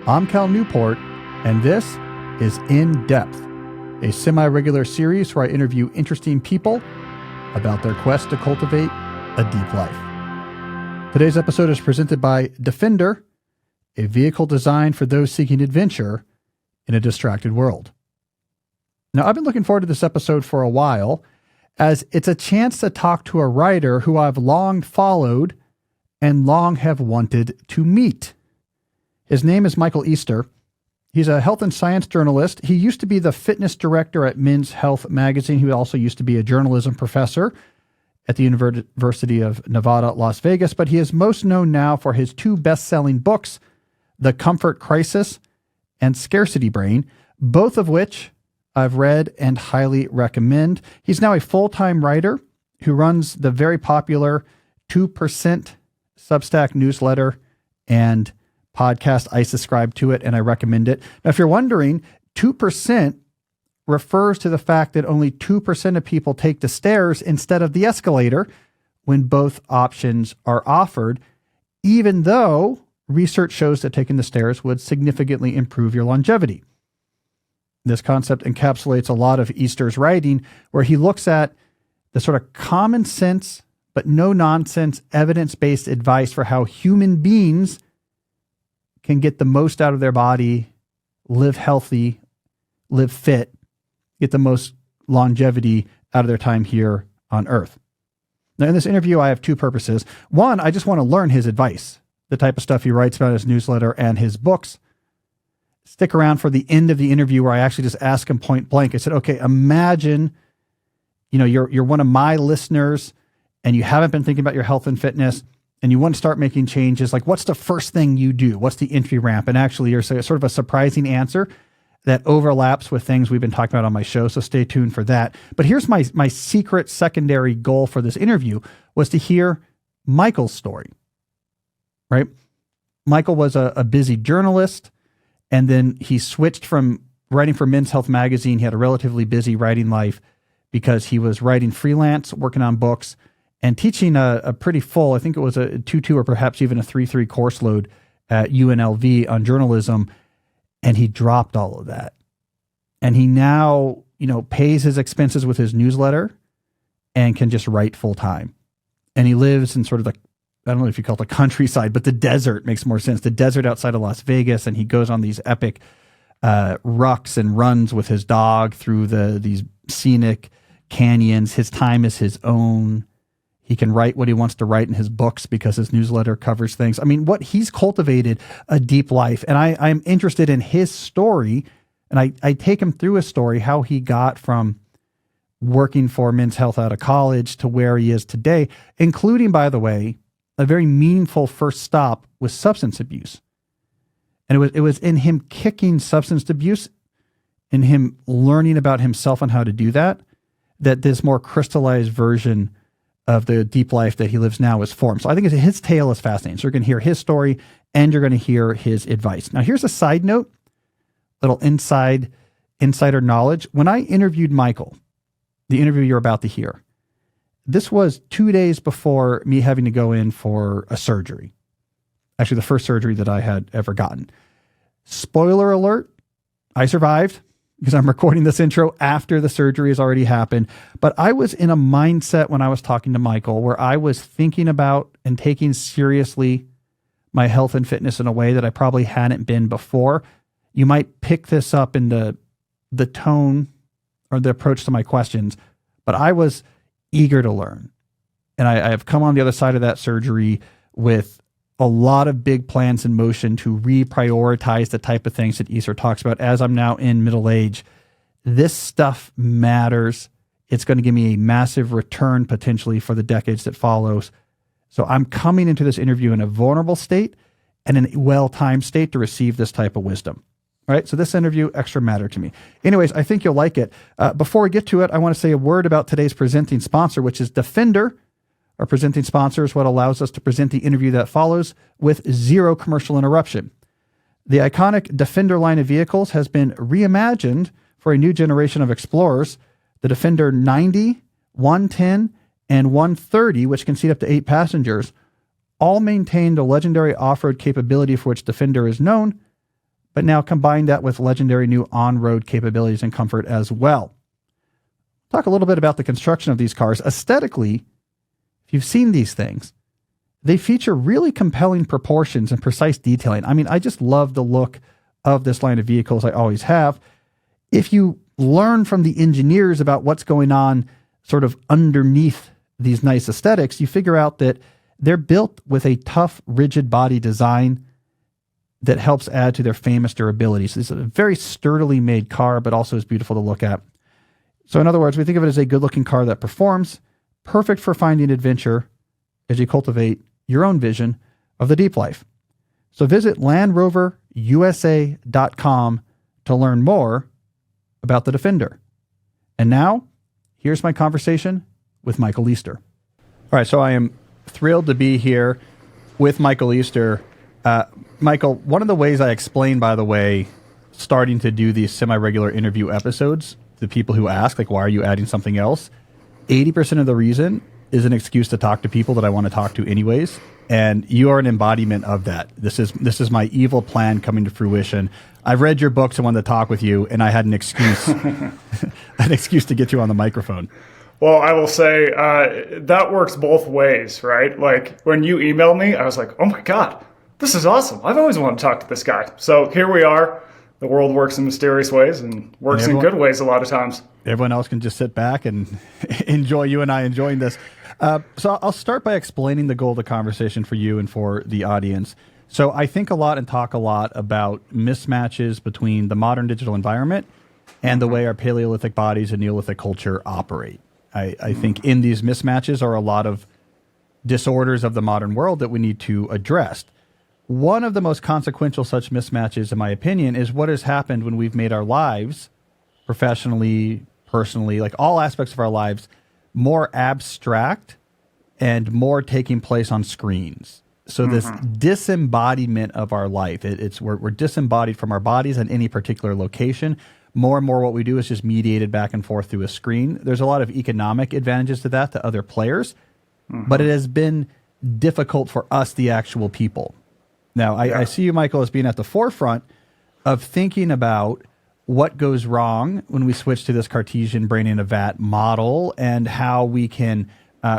I'm Cal Newport, and this is In Depth, a semi-regular series where I interview interesting people about their quest to cultivate a deep life. Today's episode is presented by Defender, a vehicle designed for those seeking adventure in a distracted world. Now, I've been looking forward to this episode for a while, as it's a chance to talk to a writer who I've long followed and long have wanted to meet. His name is Michael Easter. He's a health and science journalist. He used to be the fitness director at Men's Health magazine. He also used to be a journalism professor at the University of Nevada, Las Vegas, but he is most known now for his two best-selling books, The Comfort Crisis and Scarcity Brain, both of which I've read and highly recommend. He's now a full-time writer who runs the very popular 2% Substack newsletter and podcast. I subscribe to it and I recommend it. Now, if you're wondering, 2% refers to the fact that only 2% of people take the stairs instead of the escalator when both options are offered, even though research shows that taking the stairs would significantly improve your longevity. This concept encapsulates a lot of Easter's writing, where he looks at the sort of common sense, but no nonsense, evidence-based advice for how human beings can get the most out of their body, live healthy, live fit, get the most longevity out of their time here on Earth. Now, in this interview, I have two purposes. One, I just want to learn his advice, the type of stuff he writes about in his newsletter and his books. Stick around for the end of the interview where I actually just ask him point blank. I said, okay, imagine, you're one of my listeners and you haven't been thinking about your health and fitness, and you want to start making changes. Like, what's the first thing you do? What's the entry ramp? And actually, you're sort of a surprising answer that overlaps with things we've been talking about on my show. So stay tuned for that. But here's my secret secondary goal for this interview was to hear Michael's story, right? Michael was a busy journalist, and then he switched from writing for Men's Health magazine. He had a relatively busy writing life because he was writing freelance, working on books, and teaching a pretty full, I think it was a 2.2 or perhaps even a 3.3 course load at UNLV on journalism. And he dropped all of that. And he now, pays his expenses with his newsletter and can just write full time. And he lives in sort of I don't know if you call it the countryside, but the desert makes more sense. The desert outside of Las Vegas. And he goes on these epic rucks and runs with his dog through these scenic canyons. His time is his own. He can write what he wants to write in his books because his newsletter covers things. I mean, he's cultivated a deep life, and I'm interested in his story, and I take him through his story, how he got from working for Men's Health out of college to where he is today, including, by the way, a very meaningful first stop with substance abuse. And it was in him kicking substance abuse, in him learning about himself and how to do that this more crystallized version of the deep life that he lives now is formed. So I think his tale is fascinating. So you're going to hear his story and you're going to hear his advice. Now, here's a side note, little insider knowledge. When I interviewed Michael, the interview you're about to hear, this was 2 days before me having to go in for a surgery. Actually, the first surgery that I had ever gotten. Spoiler alert, I survived, because I'm recording this intro after the surgery has already happened. But I was in a mindset when I was talking to Michael where I was thinking about and taking seriously my health and fitness in a way that I probably hadn't been before. You might pick this up in the tone or the approach to my questions, but I was eager to learn. And I have come on the other side of that surgery with a lot of big plans in motion to reprioritize the type of things that Easter talks about. As I'm now in middle age, this stuff matters. It's going to give me a massive return potentially for the decades that follows. So I'm coming into this interview in a vulnerable state and in a well-timed state to receive this type of wisdom. All right, so this interview, extra matter to me. Anyways, I think you'll like it. Before we get to it, I want to say a word about today's presenting sponsor, which is Defender. Our presenting sponsor is what allows us to present the interview that follows with zero commercial interruption. The iconic Defender line of vehicles has been reimagined for a new generation of explorers. The Defender 90, 110, and 130, which can seat up to 8 passengers, all maintain the legendary off-road capability for which Defender is known. but now combine that with legendary new on-road capabilities and comfort as well. Talk a little bit about the construction of these cars. Aesthetically, if you've seen these things, they feature really compelling proportions and precise detailing. I mean, I just love the look of this line of vehicles. I always have. If you learn from the engineers about what's going on sort of underneath these nice aesthetics, you figure out that they're built with a tough, rigid body design that helps add to their famous durability. So this is a very sturdily made car, but also is beautiful to look at. So in other words, we think of it as a good-looking car that performs, perfect for finding adventure as you cultivate your own vision of the deep life. So visit LandRoverUSA.com to learn more about the Defender. And now, here's my conversation with Michael Easter. All right, so I am thrilled to be here with Michael Easter. Michael, one of the ways I explain, by the way, starting to do these semi-regular interview episodes, the people who ask, like, why are you adding something else? 80% of the reason is an excuse to talk to people that I want to talk to anyways. And you are an embodiment of that. This is my evil plan coming to fruition. I've read your books and wanted to talk with you, and I had an excuse, to get you on the microphone. Well, I will say that works both ways, right? Like when you emailed me, I was like, oh my God, this is awesome. I've always wanted to talk to this guy. So here we are. The world works in mysterious ways and works in good ways a lot of times. Everyone else can just sit back and enjoy you and I enjoying this. So I'll start by explaining the goal of the conversation for you and for the audience. So I think a lot and talk a lot about mismatches between the modern digital environment and the way our Paleolithic bodies and Neolithic culture operate. I think in these mismatches are a lot of disorders of the modern world that we need to address. One of the most consequential such mismatches, in my opinion, is what has happened when we've made our lives, professionally, personally, like all aspects of our lives, more abstract and more taking place on screens. So this disembodiment of our life, we're disembodied from our bodies in any particular location. More and more what we do is just mediated back and forth through a screen. There's a lot of economic advantages to that to other players, but it has been difficult for us, the actual people. Now, I see you, Michael, as being at the forefront of thinking about what goes wrong when we switch to this Cartesian brain in a vat model and how we can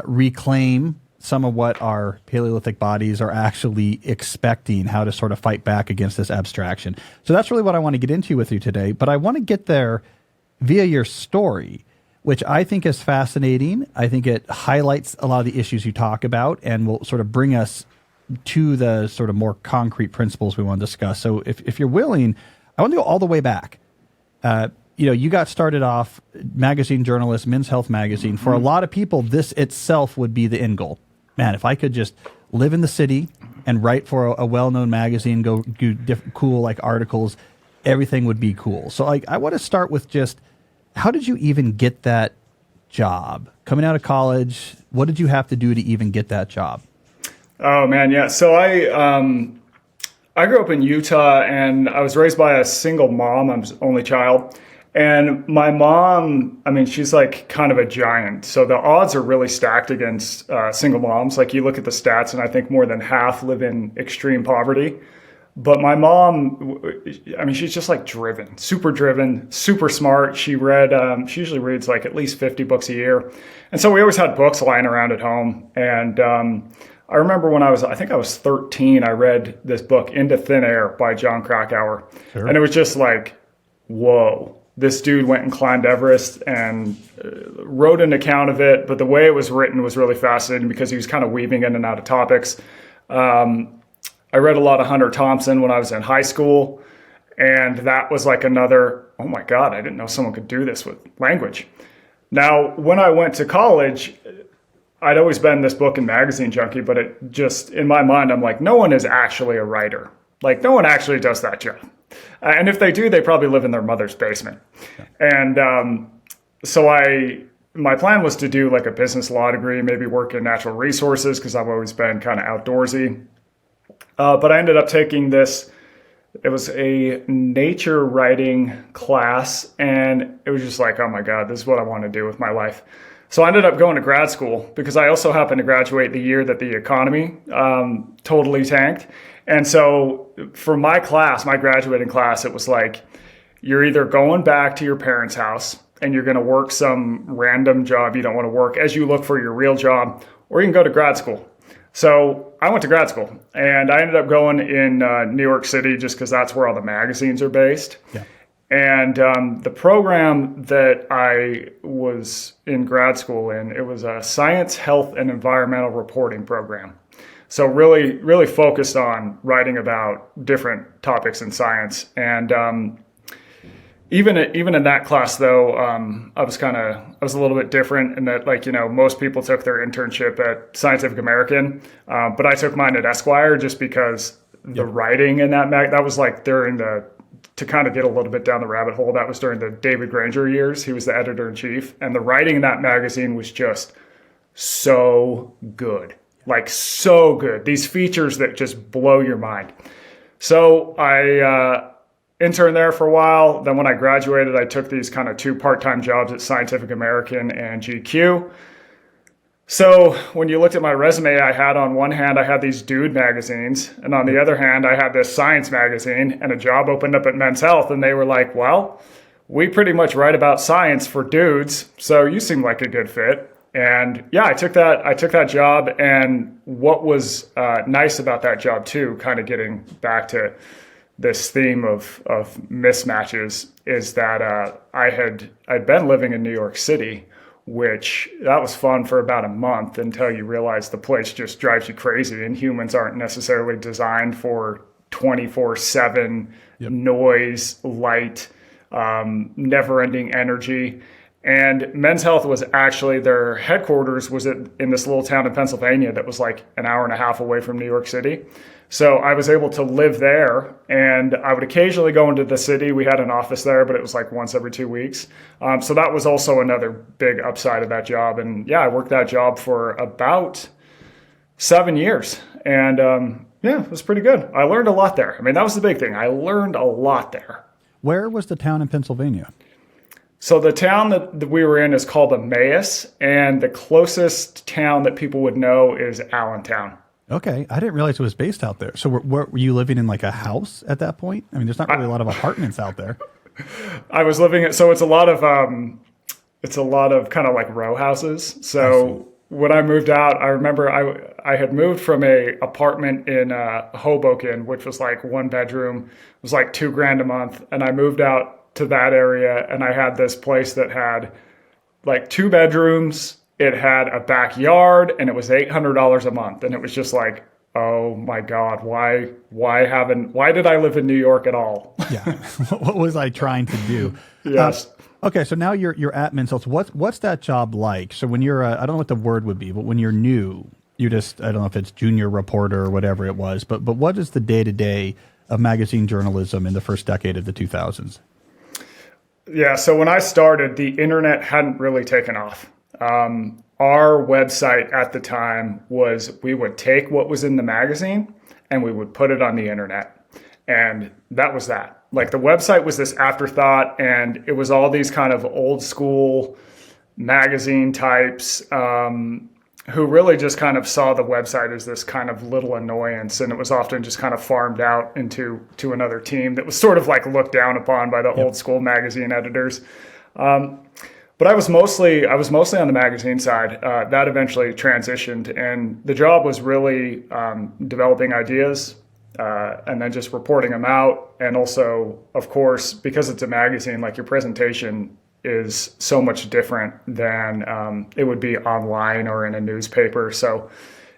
reclaim some of what our Paleolithic bodies are actually expecting, how to sort of fight back against this abstraction. So that's really what I want to get into with you today. But I want to get there via your story, which I think is fascinating. I think it highlights a lot of the issues you talk about and will sort of bring us to the sort of more concrete principles we want to discuss. So if you're willing, I want to go all the way back. You got started off magazine journalist, Men's Health magazine. For a lot of people, this itself would be the end goal. Man, if I could just live in the city and write for a well-known magazine, go do cool like articles, everything would be cool. So I want to start with just, how did you even get that job? Coming out of college, what did you have to do to even get that job? Oh man, yeah. So I grew up in Utah and I was raised by a single mom. I'm the only child. And my mom, I mean, she's like kind of a giant. So the odds are really stacked against single moms. Like you look at the stats and I think more than half live in extreme poverty. But my mom, I mean, she's just like driven, super smart. She usually reads like at least 50 books a year. And so we always had books lying around at home. And I remember when I think I was 13, I read this book, Into Thin Air by Jon Krakauer. Sure. And it was just like, whoa, this dude went and climbed Everest and wrote an account of it. But the way it was written was really fascinating because he was kind of weaving in and out of topics. I read a lot of Hunter Thompson when I was in high school. And that was like another, oh my God, I didn't know someone could do this with language. Now, when I went to college, I'd always been this book and magazine junkie, but it just, in my mind, I'm like, no one is actually a writer. Like, no one actually does that job. And if they do, they probably live in their mother's basement. Yeah. And so my plan was to do like a business law degree, maybe work in natural resources, because I've always been kind of outdoorsy. But I ended up taking this. It was a nature writing class, and it was just like, oh my God, this is what I want to do with my life. So I ended up going to grad school because I also happened to graduate the year that the economy totally tanked. And so for my class, my graduating class, it was like, you're either going back to your parents' house and you're going to work some random job you don't want to work as you look for your real job, or you can go to grad school. So I went to grad school, and I ended up going in New York City just because that's where all the magazines are based. Yeah. And the program that I was in grad school in, it was a science, health, and environmental reporting program. So really, really focused on writing about different topics in science. And even in that class, though, I was a little bit different in that, like, most people took their internship at Scientific American, but I took mine at Esquire just because the writing in that was like to kind of get a little bit down the rabbit hole, that was during the David Granger years. He was the editor-in-chief, and the writing in that magazine was just so good. Like, so good. These features that just blow your mind. So I interned there for a while. Then when I graduated, I took these kind of 2 part-time jobs at Scientific American and GQ. So when you looked at my resume, I had on one hand, I had these dude magazines, and on the other hand, I had this science magazine, and a job opened up at Men's Health, and they were like, well, we pretty much write about science for dudes, so you seem like a good fit. And yeah, I took that job, and what was nice about that job too, kind of getting back to this theme of mismatches, is that I'd been living in New York City, which that was fun for about a month until you realize the place just drives you crazy, and humans aren't necessarily designed for 24/7 noise, light, never-ending energy. And Men's Health was actually, their headquarters was in this little town in Pennsylvania that was like an hour and a half away from New York City. So I was able to live there, and I would occasionally go into the city. We had an office there, but it was like once every 2 weeks. So that was also another big upside of that job. And yeah, I worked that job for about 7 years. And yeah, it was pretty good. I learned a lot there. I mean, that was the big thing. I learned a lot there. Where was the town in Pennsylvania? So the town that we were in is called Emmaus, and the closest town that people would know is Allentown. Okay, I didn't realize it was based out there. So were you living in like a house at that point? I mean, there's not really a lot of apartments out there. I was living so it's a lot of kind of like row houses. So when I moved out, I remember I had moved from a apartment in Hoboken, which was like 1 bedroom. It was like $2,000 a month, and I moved out to that area, and I had this place that had like 2 bedrooms. It had a backyard, and it was $800 a month. And it was just like, oh my God, why did I live in New York at all? Yeah. What was I trying to do? Yes. Okay. So now you're at Men's Health. What's that job like? So when you're, I don't know what the word would be, but when you're new, I don't know if it's junior reporter or whatever it was, but what is the day-to-day of magazine journalism in the first decade of the 2000s? Yeah. So when I started, the internet hadn't really taken off. Our website at the time was, we would take what was in the magazine and we would put it on the internet. And that was that. Like, the website was this afterthought, and it was all these kind of old school magazine types who really just kind of saw the website as this kind of little annoyance. And it was often just kind of farmed out to another team that was sort of like looked down upon by the old school magazine editors. But I was mostly on the magazine side. That eventually transitioned, and the job was really developing ideas and then just reporting them out. And also, of course, because it's a magazine, like, your presentation is so much different than it would be online or in a newspaper. So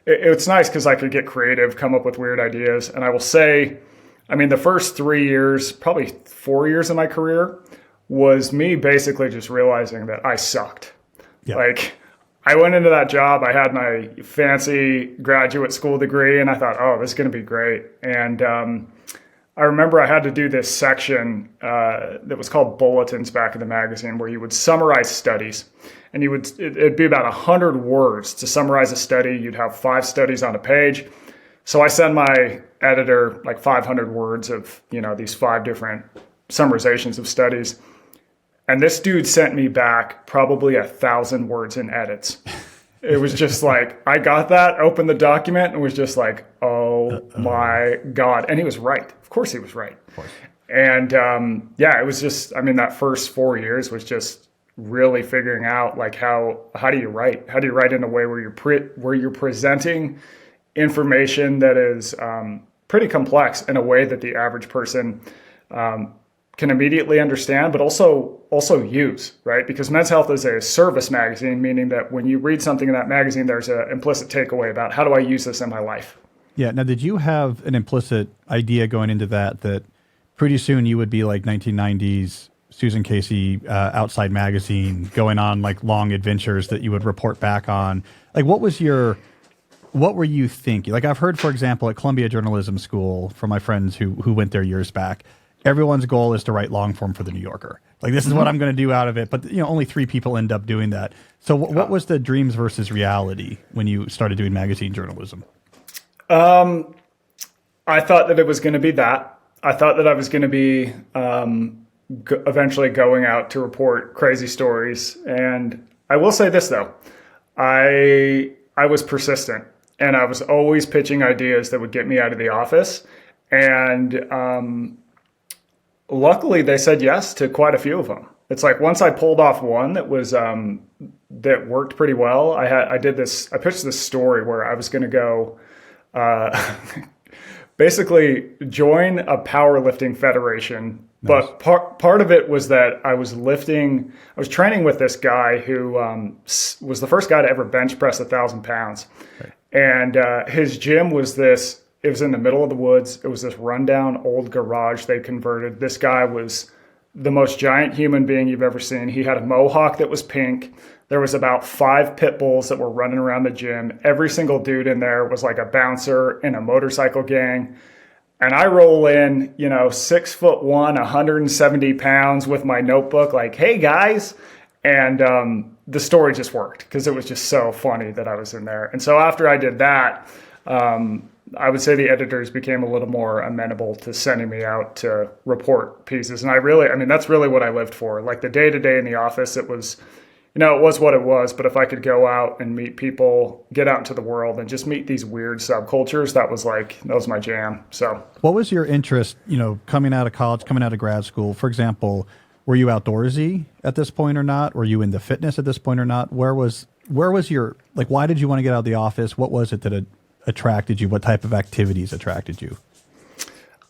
it's nice because I could get creative, come up with weird ideas. And I will say, I mean, the first 3 years, probably 4 years of my career, was me basically just realizing that I sucked. Yeah. Like, I went into that job, I had my fancy graduate school degree, and I thought, oh, this is going to be great. And I remember I had to do this section that was called bulletins back in the magazine, where you would summarize studies. And it'd be about 100 words to summarize a study. You'd have 5 studies on a page. So I send my editor like 500 words of, these 5 different summarizations of studies. And this dude sent me back probably 1,000 words in edits. It was just like, I got that, opened the document, and was just like, oh my God. And he was right. Of course he was right. Of course. And it was just, I mean, that first 4 years was just really figuring out like how do you write? How do you write in a way where you're presenting information that is pretty complex in a way that the average person can immediately understand, but also use, right? Because Men's Health is a service magazine, meaning that when you read something in that magazine, there's an implicit takeaway about how do I use this in my life? Yeah. Now, did you have an implicit idea going into that pretty soon you would be like 1990s Susan Casey Outside Magazine, going on like long adventures that you would report back on? Like, what were you thinking? Like, I've heard, for example, at Columbia Journalism School from my friends who went there years back, everyone's goal is to write long form for the New Yorker. Like, this is what I'm going to do out of it. But, only 3 people end up doing that. So what was the dreams versus reality when you started doing magazine journalism? I thought that it was going to be that. I thought that I was going to be eventually going out to report crazy stories. And I will say this, though. I was persistent, and I was always pitching ideas that would get me out of the office. And luckily, they said yes to quite a few of them. It's like once I pulled off one that was that worked pretty well. I pitched this story where I was going to go basically join a powerlifting federation. Nice. But part of it was that I was training with this guy who was the first guy to ever bench press 1,000 pounds. Right. And his gym was this. It was in the middle of the woods. It was this rundown old garage they converted. This guy was the most giant human being you've ever seen. He had a mohawk that was pink. There was about 5 pit bulls that were running around the gym. Every single dude in there was like a bouncer in a motorcycle gang. And I roll in, 6'1", 170 pounds with my notebook, like, hey guys. And the story just worked because it was just so funny that I was in there. And so after I did that, I would say the editors became a little more amenable to sending me out to report pieces. And that's really what I lived for. Like the day-to-day in the office, it was, it was what it was. But if I could go out and meet people, get out into the world and just meet these weird subcultures, that was my jam. So what was your interest, coming out of college, coming out of grad school? For example, were you outdoorsy at this point or not? Were you into fitness at this point or not? Where was your, like, why did you want to get out of the office? What was it that attracted you? What type of activities attracted you?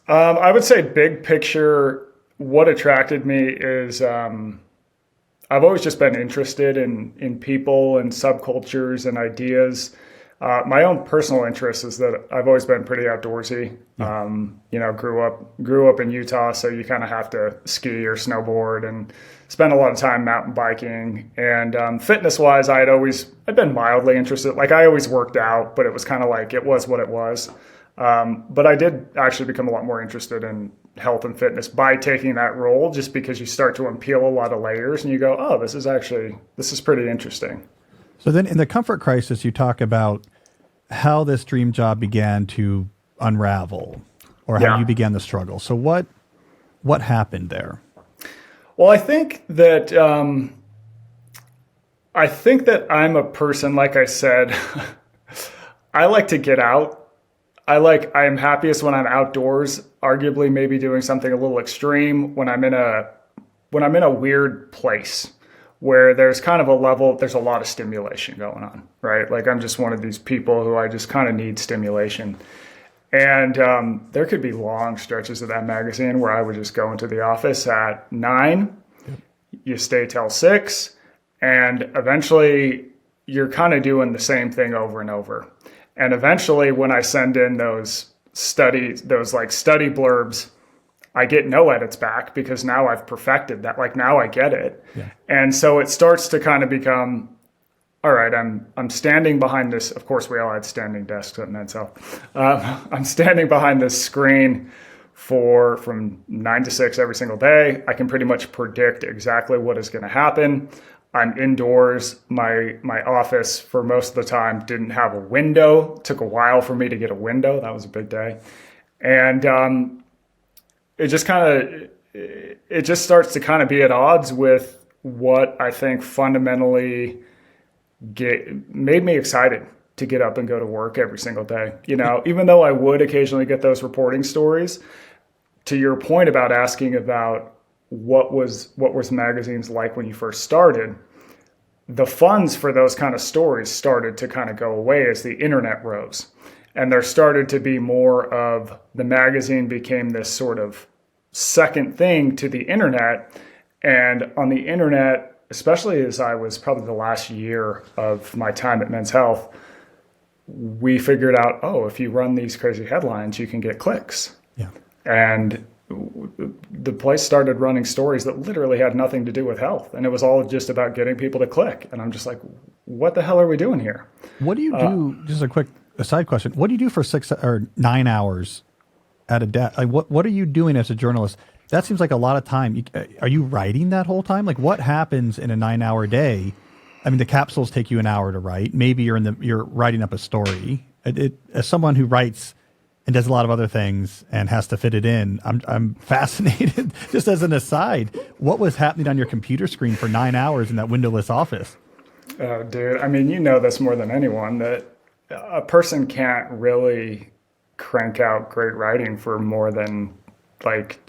I would say big picture, what attracted me is I've always just been interested in people and subcultures and ideas. My own personal interest is that I've always been pretty outdoorsy. Yeah. Grew up in Utah, so you kind of have to ski or snowboard and spend a lot of time mountain biking. And fitness-wise, I'd been mildly interested. Like I always worked out, but it was kind of like it was what it was. But I did actually become a lot more interested in health and fitness by taking that role, just because you start to unpeel a lot of layers and you go, oh, this is pretty interesting. So then in the comfort crisis, you talk about how this dream job began to unravel, or how you began the struggle. So what happened there? Well, I think that I'm a person, like I said, I like to get out. I am happiest when I'm outdoors, arguably maybe doing something a little extreme when I'm in a weird place where there's kind of there's a lot of stimulation going on, right? Like I'm just one of these people who I just kind of need stimulation. And there could be long stretches of that magazine where I would just go into the office at 9, you stay till 6, and eventually you're kind of doing the same thing over and over. And eventually when I send in those study blurbs, I get no edits back because now I've perfected that. Like now I get it. Yeah. And so it starts to kind of become, all right, I'm standing behind this. Of course, we all had standing desks at Men's Health. I'm standing behind this screen from 9 to 6 every single day. I can pretty much predict exactly what is going to happen. I'm indoors. My office for most of the time didn't have a window. It took a while for me to get a window. That was a big day. And it just kind of, it just starts to kind of be at odds with what I think fundamentally made me excited to get up and go to work every single day. Even though I would occasionally get those reporting stories, to your point about asking about what was magazines like when you first started, the funds for those kind of stories started to kind of go away as the internet rose. And there started to be more of the magazine became this sort of second thing to the internet. And on the internet, especially as I was probably the last year of my time at Men's Health, we figured out, if you run these crazy headlines, you can get clicks. Yeah. And the place started running stories that literally had nothing to do with health. And it was all just about getting people to click. And I'm just like, what the hell are we doing here? What do you do? Just a quick aside question. What do you do for 6 or 9 hours at a day? Like what are you doing as a journalist? That seems like a lot of time. Are you writing that whole time? Like what happens in a 9-hour day? I mean, the capsules take you an hour to write. Maybe you're writing up a story. As someone who writes and does a lot of other things and has to fit it in, I'm fascinated. Just as an aside, what was happening on your computer screen for 9 hours in that windowless office? Dude, I mean, you know this more than anyone, that a person can't really crank out great writing for more than like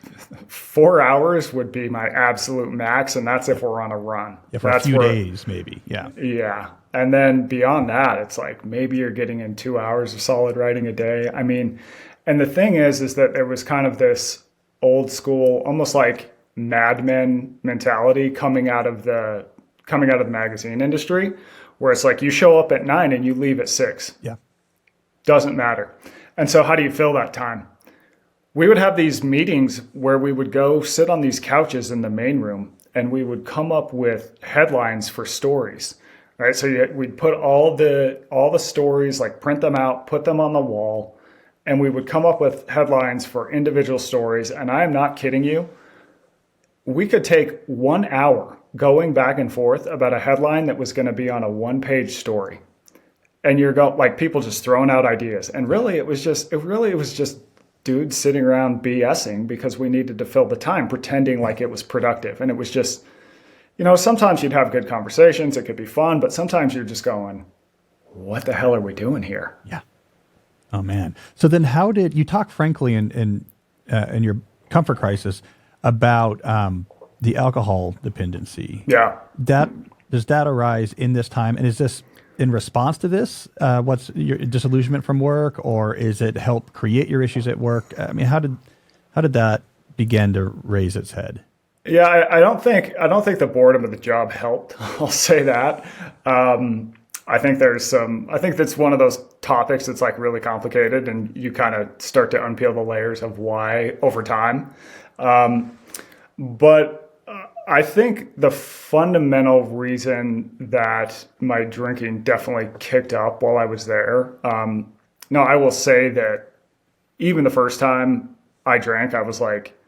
4 hours would be my absolute max, and that's if we're on a run. Yeah, for a few days, maybe. Yeah. Yeah. And then beyond that, it's like maybe you're getting in 2 hours of solid writing a day. I mean, and the thing is that there was kind of this old school, almost like Mad Men mentality coming out of the magazine industry, where it's like you show up at 9 and you leave at 6. Yeah. Doesn't matter. And so how do you fill that time? We would have these meetings where we would go sit on these couches in the main room and we would come up with headlines for stories, right? So we'd put all the stories, like print them out, put them on the wall, and we would come up with headlines for individual stories. And I am not kidding you. We could take 1 hour going back and forth about a headline that was going to be on a 1-page story. And like people just throwing out ideas. And really it was just dudes sitting around BSing because we needed to fill the time pretending like it was productive. And it was just, sometimes you'd have good conversations. It could be fun, but sometimes you're just going, what the hell are we doing here? Yeah. Oh man. So then how did you talk frankly in your comfort crisis about the alcohol dependency? Yeah. Does that arise in this time? And is this in response to this? What's your disillusionment from work, or is it help create your issues at work? I mean, how did that begin to raise its head? Yeah, I don't think the boredom of the job helped. I'll say that. I think that's one of those topics that's like really complicated, and you kind of start to unpeel the layers of why over time. But I think the fundamental reason that my drinking definitely kicked up while I was there. No, I will say that even the first time I drank, I was like,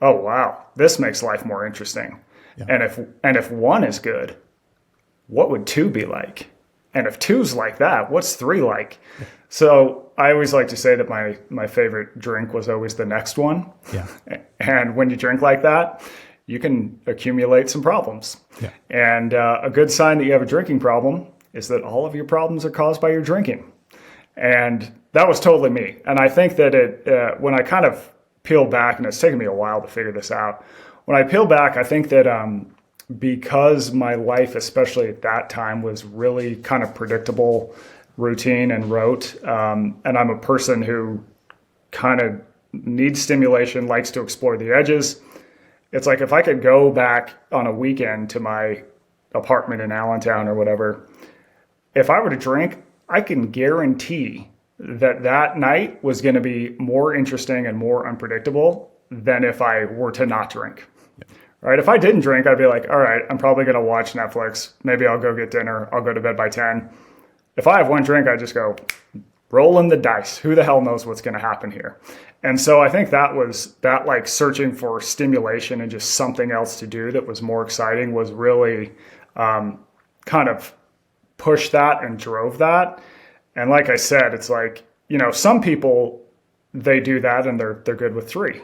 oh, wow, this makes life more interesting. Yeah. And if 1 is good, what would 2 be like? And if 2's like that, what's 3 like? Yeah. So I always like to say that my favorite drink was always the next one. Yeah. And when you drink like that, you can accumulate some problems. Yeah. And a good sign that you have a drinking problem is that all of your problems are caused by your drinking. And that was totally me. And I think that when I kind of peel back, and it's taken me a while to figure this out, when I peel back, I think that because my life, especially at that time, was really kind of predictable, routine, and rote, and I'm a person who kind of needs stimulation, likes to explore the edges. It's like if I could go back on a weekend to my apartment in Allentown or whatever, if I were to drink, I can guarantee that night was going to be more interesting and more unpredictable than if I were to not drink. Yeah. Right? If I didn't drink, I'd be like, all right, I'm probably going to watch Netflix. Maybe I'll go get dinner. I'll go to bed by 10. If I have one drink, I just go rolling the dice. Who the hell knows what's going to happen here? And so I think that like searching for stimulation and just something else to do that was more exciting was really kind of pushed that and drove that. And like I said, it's like, some people, they do that and they're good with 3.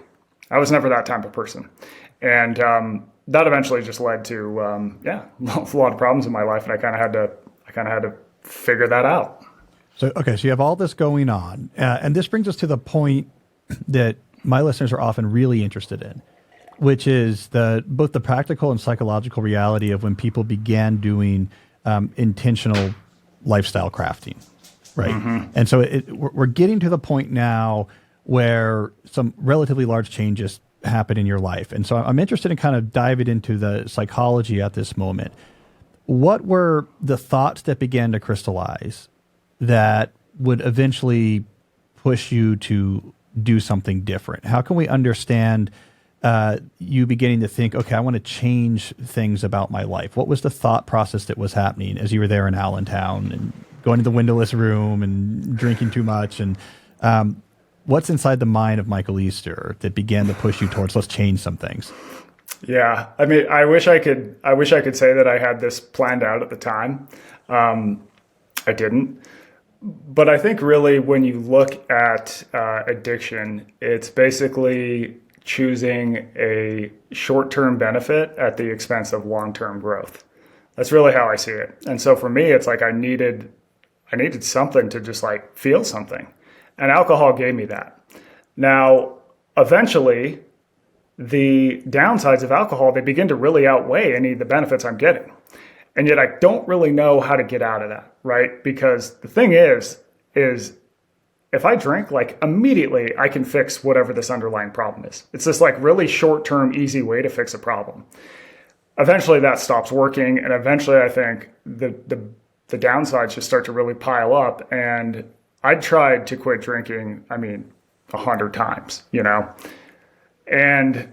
I was never that type of person. And that eventually just led to, a lot of problems in my life. And I kind of had to figure that out. So you have all this going on. And this brings us to the point that my listeners are often really interested in, which is both the practical and psychological reality of when people began doing intentional lifestyle crafting, right? Mm-hmm. And so we're getting to the point now where some relatively large changes happen in your life. And so I'm interested in kind of diving into the psychology at this moment. What were the thoughts that began to crystallize that would eventually push you to do something different? How can we understand you beginning to think, okay, I want to change things about my life? What was the thought process that was happening as you were there in Allentown and going to the windowless room and drinking too much? And what's inside the mind of Michael Easter that began to push you towards, let's change some things? Yeah. I mean, I wish I could say that I had this planned out at the time. I didn't. But I think really when you look at addiction, it's basically choosing a short-term benefit at the expense of long-term growth. That's really how I see it. And so for me, it's like I needed something to just like feel something. And alcohol gave me that. Now, eventually, the downsides of alcohol, they begin to really outweigh any of the benefits I'm getting. And yet I don't really know how to get out of that, right? Because the thing is if I drink, like immediately I can fix whatever this underlying problem is. It's this like really short-term, easy way to fix a problem. Eventually that stops working. And eventually I think the downsides just start to really pile up. And I tried to quit drinking, 100 times, and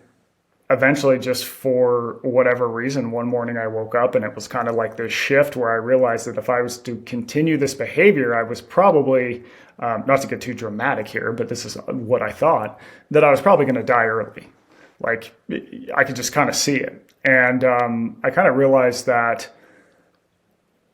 eventually, just for whatever reason, one morning I woke up and it was kind of like this shift where I realized that if I was to continue this behavior, I was probably, not to get too dramatic here, but this is what I thought, that I was probably going to die early. Like I could just kind of see it. And I kind of realized that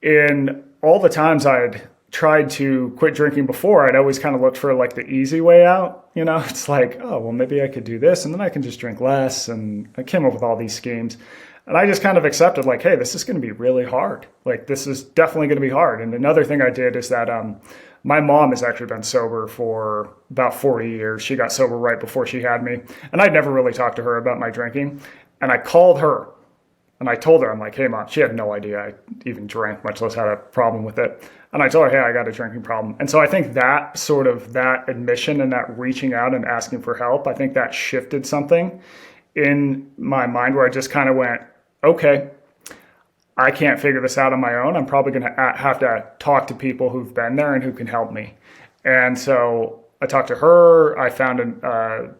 in all the times I'd tried to quit drinking before, I'd always kind of looked for like the easy way out. It's like, oh, well, maybe I could do this and then I can just drink less. And I came up with all these schemes. And I just kind of accepted like, hey, this is going to be really hard. Like, this is definitely going to be hard. And another thing I did is that my mom has actually been sober for about 40 years. She got sober right before she had me. And I'd never really talked to her about my drinking. And I called her and I told her, I'm like, hey, Mom, she had no idea I even drank, much less had a problem with it. And I told her, hey, I got a drinking problem. And so I think that admission and that reaching out and asking for help, I think that shifted something in my mind where I just kind of went, okay, I can't figure this out on my own. I'm probably going to have to talk to people who've been there and who can help me. And so I talked to her. I found a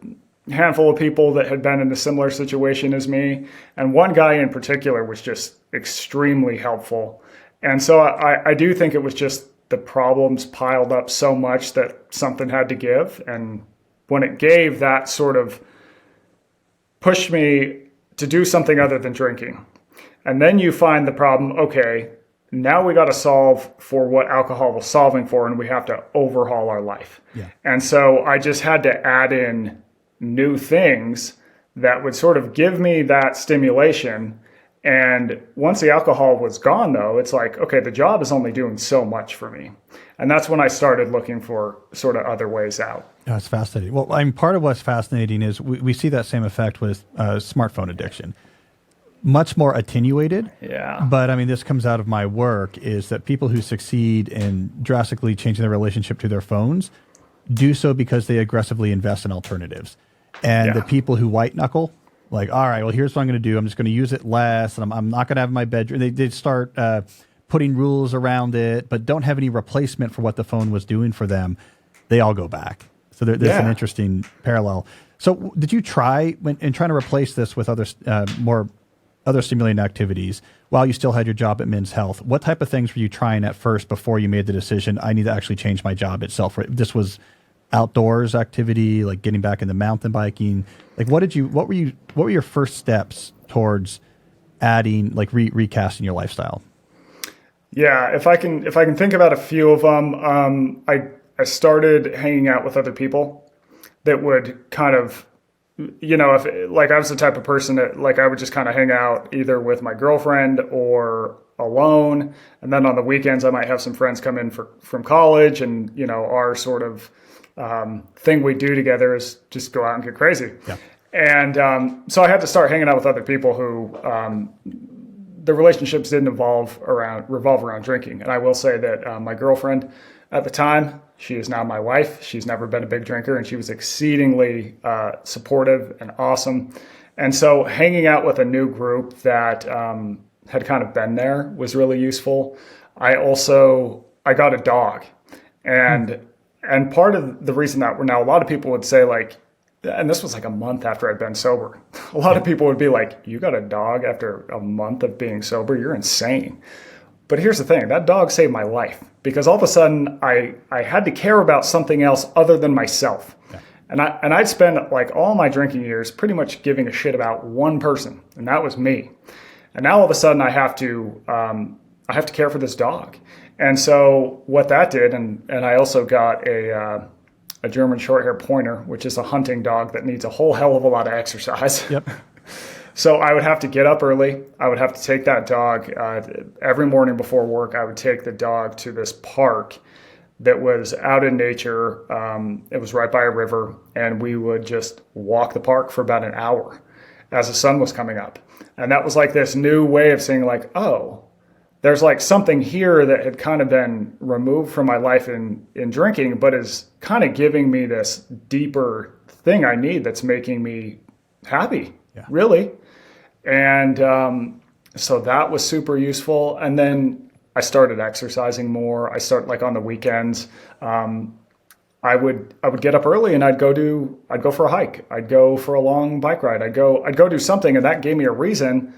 handful of people that had been in a similar situation as me. And one guy in particular was just extremely helpful. And so I do think it was just the problems piled up so much that something had to give. And when it gave, that sort of pushed me to do something other than drinking. And then you find the problem, okay, now we got to solve for what alcohol was solving for, and we have to overhaul our life. Yeah. And so I just had to add in new things that would sort of give me that stimulation. And once the alcohol was gone, though, it's like, okay, the job is only doing so much for me. And that's when I started looking for sort of other ways out. That's fascinating. Well, part of what's fascinating is we see that same effect with smartphone addiction. Much more attenuated. Yeah. But this comes out of my work, is that people who succeed in drastically changing their relationship to their phones do so because they aggressively invest in alternatives. And the people who white knuckle, like, all right, well, here's what I'm going to do. I'm just going to use it less, and I'm not going to have it in my bedroom. They start putting rules around it, but don't have any replacement for what the phone was doing for them. They all go back. So there's an interesting parallel. So did you try, in trying to replace this with other stimulating activities while you still had your job at Men's Health, what type of things were you trying at first before you made the decision, I need to actually change my job itself? This was outdoors activity, like getting back into mountain biking. Like what were your first steps towards adding, like recasting your lifestyle? Yeah, if I can think about a few of them, I started hanging out with other people that would kind of if like I was the type of person that like I would just kind of hang out either with my girlfriend or alone. And then on the weekends, I might have some friends come in from college, and, our sort of thing we do together is just go out and get crazy. Yeah. And so I had to start hanging out with other people who the relationships didn't revolve around drinking. And I will say that my girlfriend at the time, she is now my wife. She's never been a big drinker, and she was exceedingly supportive and awesome. And so hanging out with a new group that had kind of been there was really useful. I got a dog, and part of the reason that now a lot of people would say like, and this was like a month after I'd been sober. A lot of people would be like, you got a dog after a month of being sober? You're insane. But here's the thing, that dog saved my life, because all of a sudden I had to care about something else other than myself. Yeah. And I'd spend like all my drinking years pretty much giving a shit about one person, and that was me. And now all of a sudden I have to care for this dog. And so what that did, and I also got a German short hair pointer, which is a hunting dog that needs a whole hell of a lot of exercise. Yep. So I would have to get up early. I would have to take that dog every morning before work. I would take the dog to this park that was out in nature. It was right by a river, and we would just walk the park for about an hour as the sun was coming up. And that was like this new way of saying like, oh, there's like something here that had kind of been removed from my life in drinking, but is kind of giving me this deeper thing I need that's making me happy, really. And so that was super useful. And then I started exercising more. I started like on the weekends. I would get up early and I'd go for a hike. I'd go for a long bike ride. I'd go do something, and that gave me a reason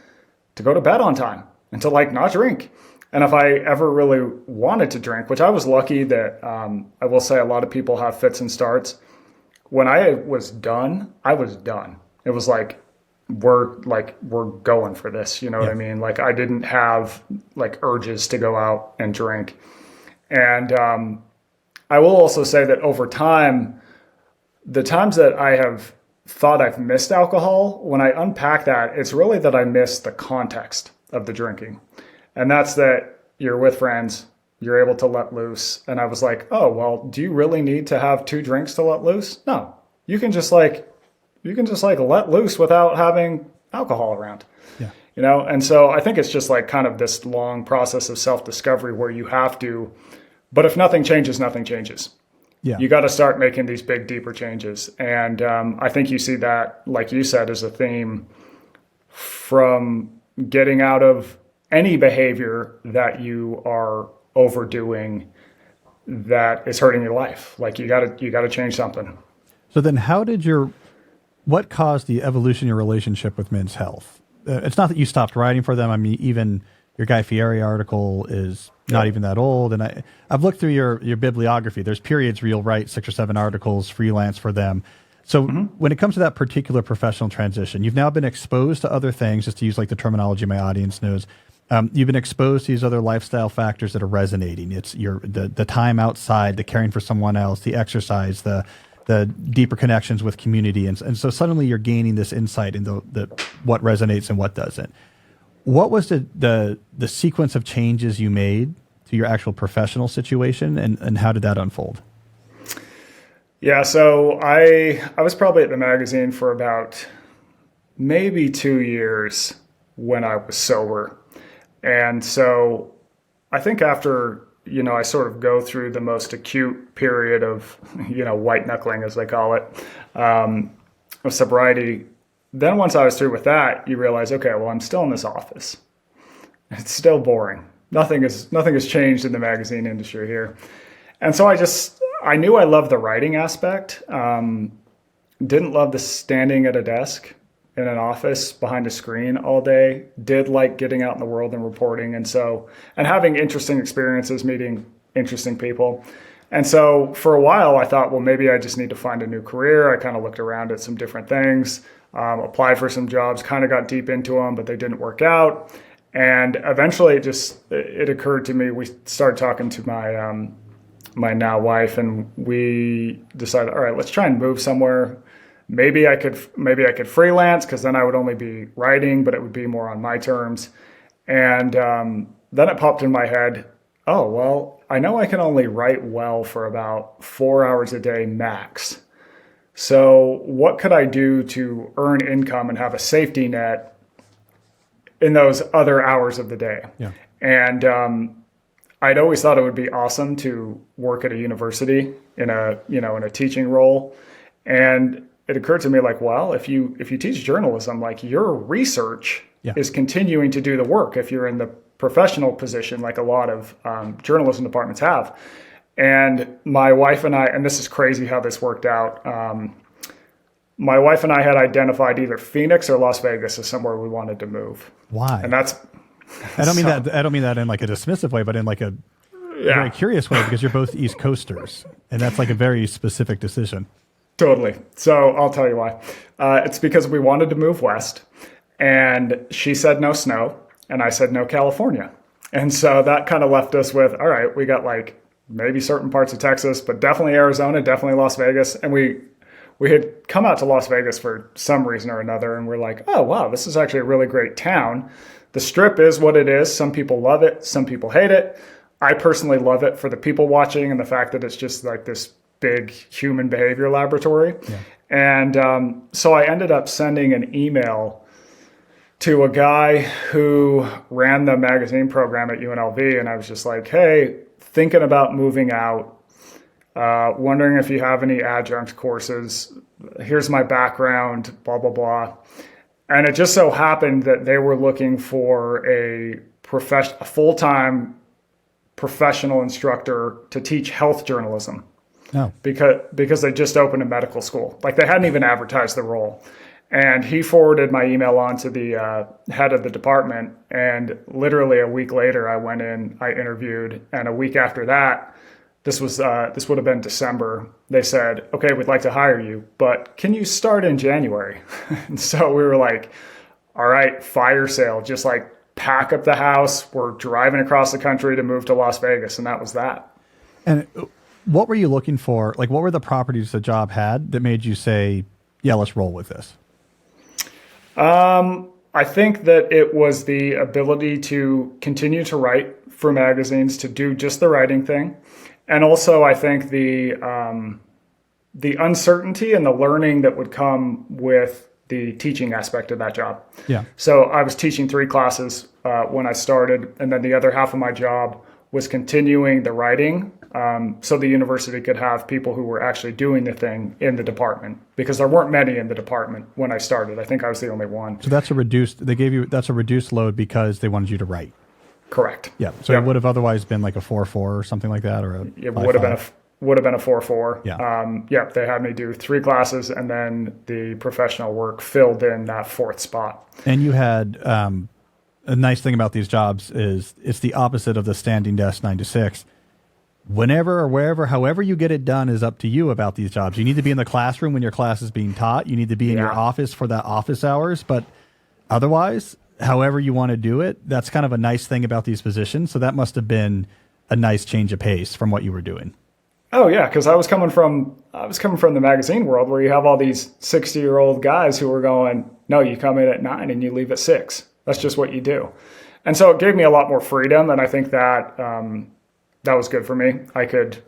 to go to bed on time and to like not drink. And if I ever really wanted to drink, which I was lucky that I will say a lot of people have fits and starts. When I was done, I was done. It was like, we're going for this. You know what I mean? Like I didn't have like urges to go out and drink. And I will also say that over time, the times that I have thought I've missed alcohol, when I unpack that, it's really that I miss the context of the drinking. And that's that you're with friends, you're able to let loose. And I was like, oh, well, do you really need to have 2 drinks to let loose? No, you can just let loose without having alcohol around. Yeah. And so I think it's just like kind of this long process of self-discovery where you have to, but if nothing changes, nothing changes. Yeah. You got to start making these big, deeper changes. And I think you see that, like you said, as a theme from getting out of any behavior that you are overdoing that is hurting your life. Like you got to change something. So then what caused the evolution in your relationship with Men's Health? It's not that you stopped writing for them. I mean, even your Guy Fieri article is not even that old. And I've looked through your bibliography. There's periods where you'll write 6 or 7 articles freelance for them. So when it comes to that particular professional transition, you've now been exposed to other things, just to use like the terminology my audience knows. You've been exposed to these other lifestyle factors that are resonating. It's the time outside, the caring for someone else, the exercise, the deeper connections with community. And so suddenly you're gaining this insight into what resonates and what doesn't. What was the sequence of changes you made to your actual professional situation, and how did that unfold? Yeah, so I was probably at the magazine for about maybe 2 years when I was sober. And so I think after, I sort of go through the most acute period of, white knuckling, as they call it, of sobriety. Then once I was through with that, you realize, okay, well, I'm still in this office. It's still boring. Nothing has changed in the magazine industry here. And so I knew I loved the writing aspect. Didn't love the standing at a desk in an office behind a screen all day. Did like getting out in the world and reporting. And having interesting experiences, meeting interesting people. And so for a while I thought, well, maybe I just need to find a new career. I kind of looked around at some different things, applied for some jobs, kind of got deep into them, but they didn't work out. And eventually it occurred to me, we started talking to my now wife, and we decided, all right, let's try and move somewhere maybe I could freelance, because then I would only be writing, but it would be more on my terms. And then it popped in my head, oh, well, I know I can only write well for about 4 hours a day max. So what could I do to earn income and have a safety net in those other hours of the day? Yeah. And I'd always thought it would be awesome to work at a university in a teaching role. And it occurred to me, like, well, if you teach journalism, like, your research is continuing to do the work if you're in the professional position, like a lot of journalism departments have. And my wife and I, and this is crazy how this worked out, my wife and I had identified either Phoenix or Las Vegas as somewhere we wanted to move. Why? And that's... I don't mean that in like a dismissive way, but in like a very curious way, because you're both East Coasters, and that's like a very specific decision. Totally. So I'll tell you why. It's because we wanted to move west, and she said no snow, and I said no California. And so that kind of left us with, all right, we got like maybe certain parts of Texas, but definitely Arizona, definitely Las Vegas. And we had come out to Las Vegas for some reason or another, and we're like, oh, wow, this is actually a really great town. The Strip is what it is. Some people love it. Some people hate it. I personally love it for the people watching and the fact that it's just like this big human behavior laboratory. Yeah. And so I ended up sending an email to a guy who ran the magazine program at UNLV. And I was just like, hey, thinking about moving out, wondering if you have any adjunct courses. Here's my background, blah, blah, blah. And it just so happened that they were looking for a full-time professional instructor to teach health journalism. No. Because they just opened a medical school. Like, they hadn't even advertised the role. And he forwarded my email on to the head of the department. And literally a week later, I went in, I interviewed. And a week after that, this would have been December, they said, okay, we'd like to hire you, but can you start in January? And so we were like, all right, fire sale, just like pack up the house. We're driving across the country to move to Las Vegas. And that was that. And what were you looking for? Like, what were the properties the job had that made you say, yeah, let's roll with this? I think that it was the ability to continue to write for magazines, to do just the writing thing. And also, I think the uncertainty and the learning that would come with the teaching aspect of that job. Yeah. So I was teaching 3 classes when I started, and then the other half of my job was continuing the writing, so the university could have people who were actually doing the thing in the department, because there weren't many in the department when I started. I think I was the only one. So that's a reduced load because they wanted you to write. Correct. Yeah. So it would have otherwise been like a 4-4 or something like that, or it would have been a 4-4. Yeah. They had me do 3 classes, and then the professional work filled in that 4th spot. And you had a nice thing about these jobs is it's the opposite of the standing desk 9 to 6. Whenever or wherever, however you get it done is up to you about these jobs. You need to be in the classroom when your class is being taught. You need to be in your office for that office hours. But otherwise, however you want to do it, that's kind of a nice thing about these positions. So that must have been a nice change of pace from what you were doing. Oh yeah, because I was coming from the magazine world where you have all these 60-year-old guys who were going, no, you come in at 9 and you leave at 6. That's just what you do. And so it gave me a lot more freedom, and I think that that was good for me. I could,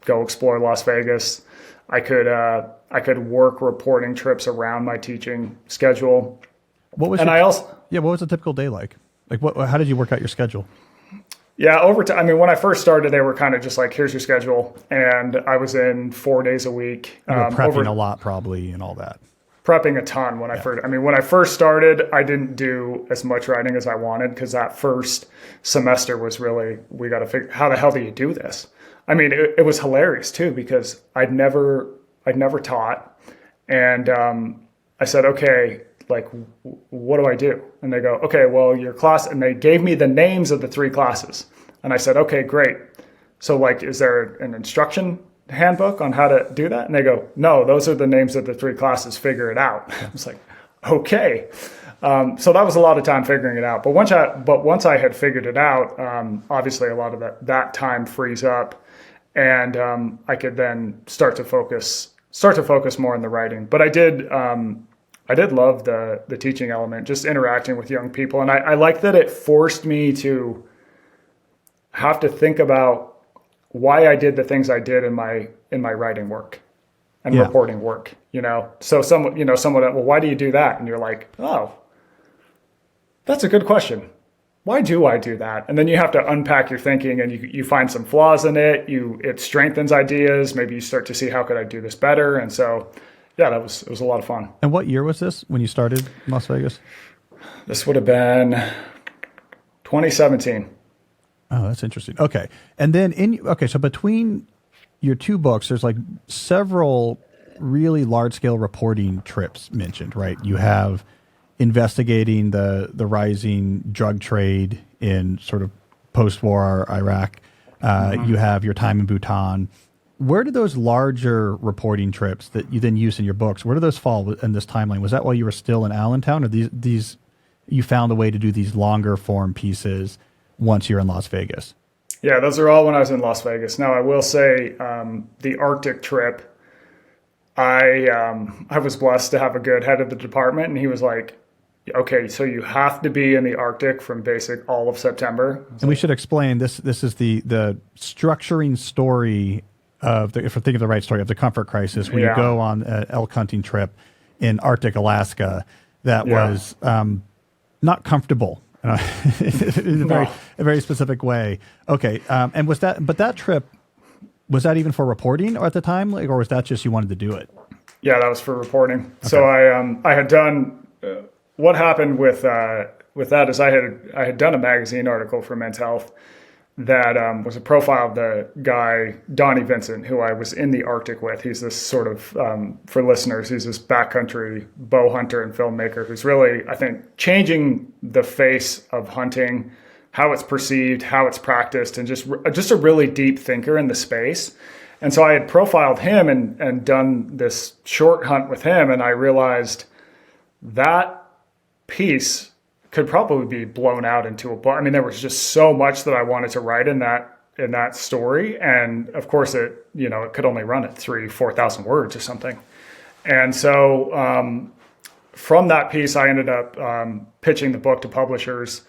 go explore Las Vegas. I could work reporting trips around my teaching schedule. What was a typical day like? Like, how did you work out your schedule? Yeah, over time. I mean, when I first started, they were kind of just like, here's your schedule. And I was in 4 days a week. You were prepping a lot probably and all that. Prepping a ton when I first started, I didn't do as much writing as I wanted, because that first semester was really, we got to figure, how the hell do you do this? I mean, it was hilarious too, because I'd never taught. And I said, okay, like, what do I do? And they go, okay, well, your class, and they gave me the names of the 3 classes. And I said, okay, great. So like, is there an instruction handbook on how to do that? And they go, no, those are the names of the 3 classes, figure it out. I was like, okay. So that was a lot of time figuring it out. But once I had figured it out, obviously a lot of that time frees up, and I could then start to focus start to focus more on the writing. But I did love the teaching element, just interacting with young people. And I like that it forced me to have to think about why I did the things I did in my writing work and reporting work, So someone, well, why do you do that? And you're like, oh, that's a good question. Why do I do that? And then you have to unpack your thinking, and you find some flaws in it. It strengthens ideas. Maybe you start to see, how could I do this better? And so, yeah, it was a lot of fun. And what year was this when you started in Las Vegas? This would have been 2017. Oh, that's interesting. Okay. And then so between your two books, there's like several really large scale reporting trips mentioned, right? You have investigating the rising drug trade in sort of post-war Iraq. You have your time in Bhutan. Where do those larger reporting trips that you then use in your books, where do those fall in this timeline? Was that while you were still in Allentown, or these you found a way to do these longer form pieces once you're in Las Vegas? Yeah, those are all when I was in Las Vegas. Now, I will say the Arctic trip, I was blessed to have a good head of the department, and he was like, okay, so you have to be in the Arctic from basic all of September. And we should explain this is the structuring story of if we're thinking of the right story, of the comfort crisis, when you go on an elk hunting trip in Arctic Alaska that was not comfortable. In a very specific way. Okay, and that trip, was that even for reporting or at the time, or was that just you wanted to do it? Yeah, that was for reporting. Okay. So I had done what happened with that is I had done a magazine article for Men's Health that was a profile of the guy Donnie Vincent, who I was in the Arctic with. He's this sort of, for listeners, he's this backcountry bow hunter and filmmaker who's really, I think, changing the face of hunting, how it's perceived, how it's practiced, and just a really deep thinker in the space. And so I had profiled him and done this short hunt with him, and I realized that piece could probably be blown out into a book. I mean, there was just so much that I wanted to write in that story. And of course it could only run at 4,000 words or something. And so from that piece, I ended up pitching the book to publishers.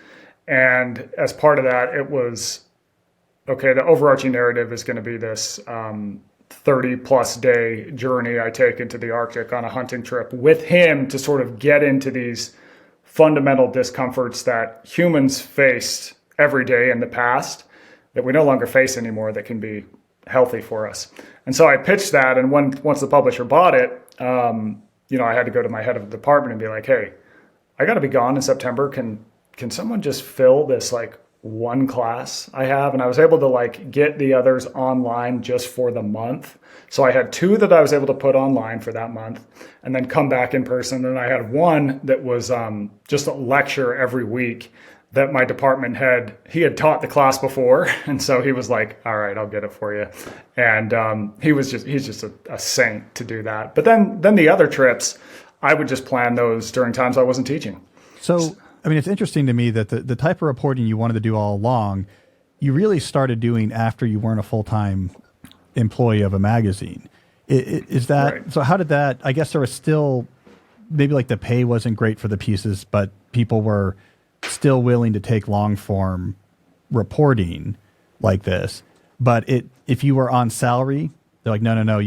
And as part of that, it was, okay, the overarching narrative is going to be this 30+ day journey I take into the Arctic on a hunting trip with him to sort of get into these fundamental discomforts that humans faced every day in the past that we no longer face anymore, that can be healthy for us. And so I pitched that, and once the publisher bought it, I had to go to my head of the department and be like, hey, I got to be gone in September. Can someone just fill this like one class I have? And I was able to like get the others online just for the month. So I had 2 that I was able to put online for that month and then come back in person. And I had one that was just a lecture every week that my department head, he had taught the class before. And so he was like, all right, I'll get it for you. And he's just a saint to do that. But then the other trips, I would just plan those during times I wasn't teaching. So, I mean, it's interesting to me that the type of reporting you wanted to do all along, you really started doing after you weren't a full-time employee of a magazine. Is that, right? So how did that, I guess there was still, maybe like the pay wasn't great for the pieces, but people were still willing to take long form reporting like this. But if you were on salary, they're like, no,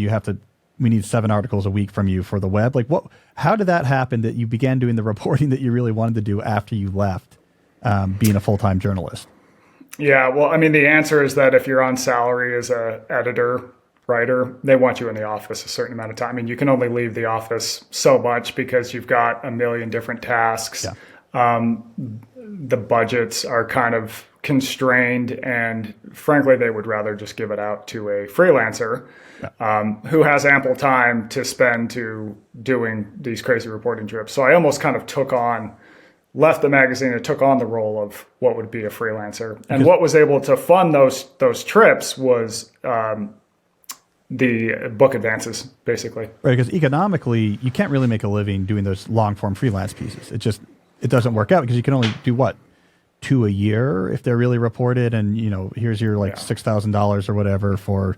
we need 7 articles a week from you for the web. Like how did that happen that you began doing the reporting that you really wanted to do after you left being a full-time journalist? Yeah, well, I mean, the answer is that if you're on salary as a editor, writer, they want you in the office a certain amount of time. I mean, you can only leave the office so much because you've got a million different tasks. Yeah. The budgets are kind of constrained, and frankly, they would rather just give it out to a freelancer who has ample time to spend to doing these crazy reporting trips. So I almost kind of left the magazine and took on the role of what would be a freelancer. And what was able to fund those trips was the book advances, basically. Right, because economically, you can't really make a living doing those long-form freelance pieces. It doesn't work out because you can only do, 2 a year if they're really reported, and here's your $6,000 or whatever for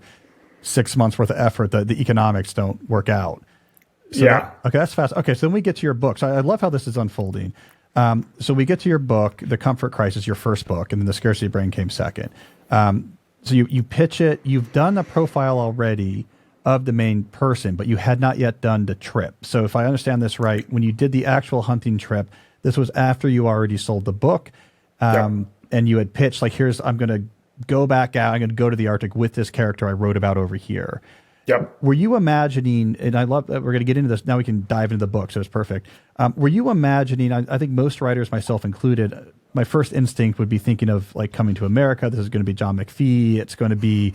6 months worth of effort, the economics don't work out. So Yeah. okay, that's fast. Okay, so then we get to your book. So I love how this is unfolding. So we get to your book, The Comfort Crisis, your first book, and then The Scarcity Brain came second. So you pitch it. You've done a profile already of the main person, but you had not yet done the trip. So if I understand this right, when you did the actual hunting trip, this was after you already sold the book, and you had pitched like, I'm going to go back out. I'm going to go to the Arctic with this character I wrote about over here. Yep. Were you imagining, and I love that we're going to get into this, now we can dive into the book, so it's perfect. Were you imagining, I think most writers, myself included, my first instinct would be thinking of like Coming to America. This is going to be John McPhee. It's going to be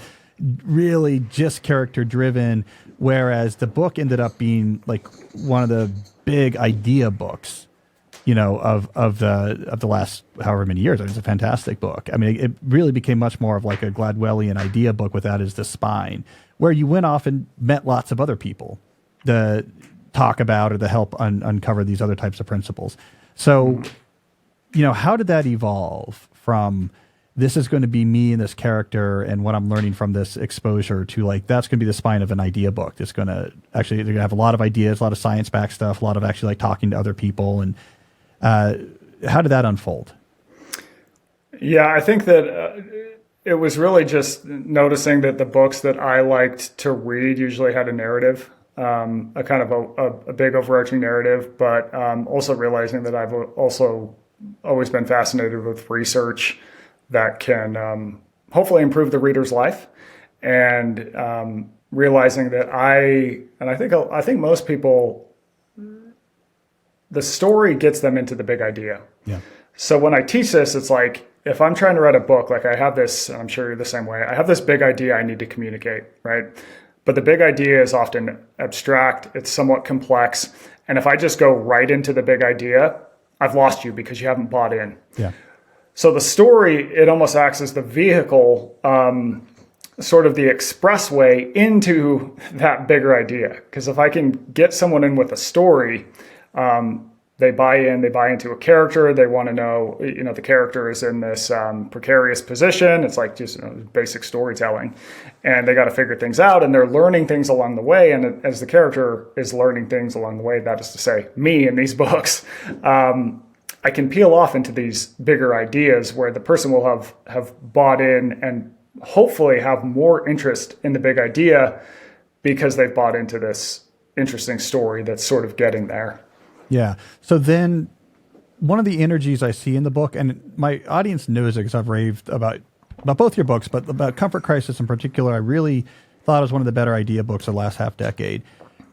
really just character driven, whereas the book ended up being like one of the big idea books, of the last however many years. It's a fantastic book. I mean, it really became much more of like a Gladwellian idea book with that as the spine, where you went off and met lots of other people to talk about or to help uncover these other types of principles. So, how did that evolve from this is going to be me and this character and what I'm learning from this exposure to like, that's going to be the spine of an idea book. It's going to actually, they're going to have a lot of ideas, a lot of science-backed stuff, a lot of actually like talking to other people. And how did that unfold? Yeah, I think that it was really just noticing that the books that I liked to read usually had a narrative, a kind of a big overarching narrative, but also realizing that I've also always been fascinated with research that can hopefully improve the reader's life, and realizing that I think most people, the story gets them into the big idea. Yeah. So when I teach this, it's like, if I'm trying to write a book, like I have this, and I'm sure you're the same way, I have this big idea I need to communicate, right? But the big idea is often abstract, it's somewhat complex. And if I just go right into the big idea, I've lost you because you haven't bought in. Yeah. So the story, it almost acts as the vehicle, sort of the expressway into that bigger idea. Because if I can get someone in with a story, they buy into a character. They want to know, the character is in this precarious position. It's like just basic storytelling, and they got to figure things out, and they're learning things along the way. And as the character is learning things along the way, that is to say, me in these books, I can peel off into these bigger ideas where the person will have bought in and hopefully have more interest in the big idea because they've bought into this interesting story that's sort of getting there. Yeah. So then one of the energies I see in the book, and my audience knows it because I've raved about both your books, but about Comfort Crisis in particular, I really thought it was one of the better idea books of the last half decade.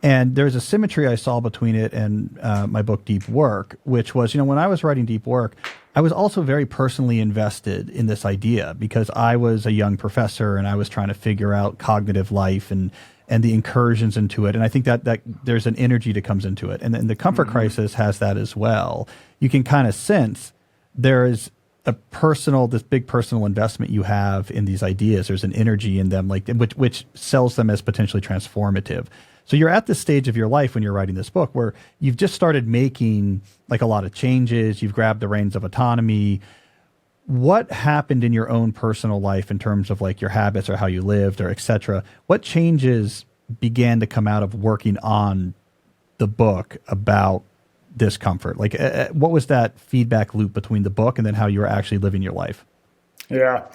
And there's a symmetry I saw between it and my book, Deep Work, which was, when I was writing Deep Work, I was also very personally invested in this idea because I was a young professor and I was trying to figure out cognitive life and the incursions into it. And I think that there's an energy that comes into it. And the Comfort Crisis has that as well. You can kind of sense there is this big personal investment you have in these ideas. There's an energy in them, like which sells them as potentially transformative. So you're at this stage of your life when you're writing this book where you've just started making like a lot of changes. You've grabbed the reins of autonomy. What happened in your own personal life in terms of like your habits or how you lived or et cetera? What changes began to come out of working on the book about discomfort? Like what was that feedback loop between the book and then how you were actually living your life? Yeah.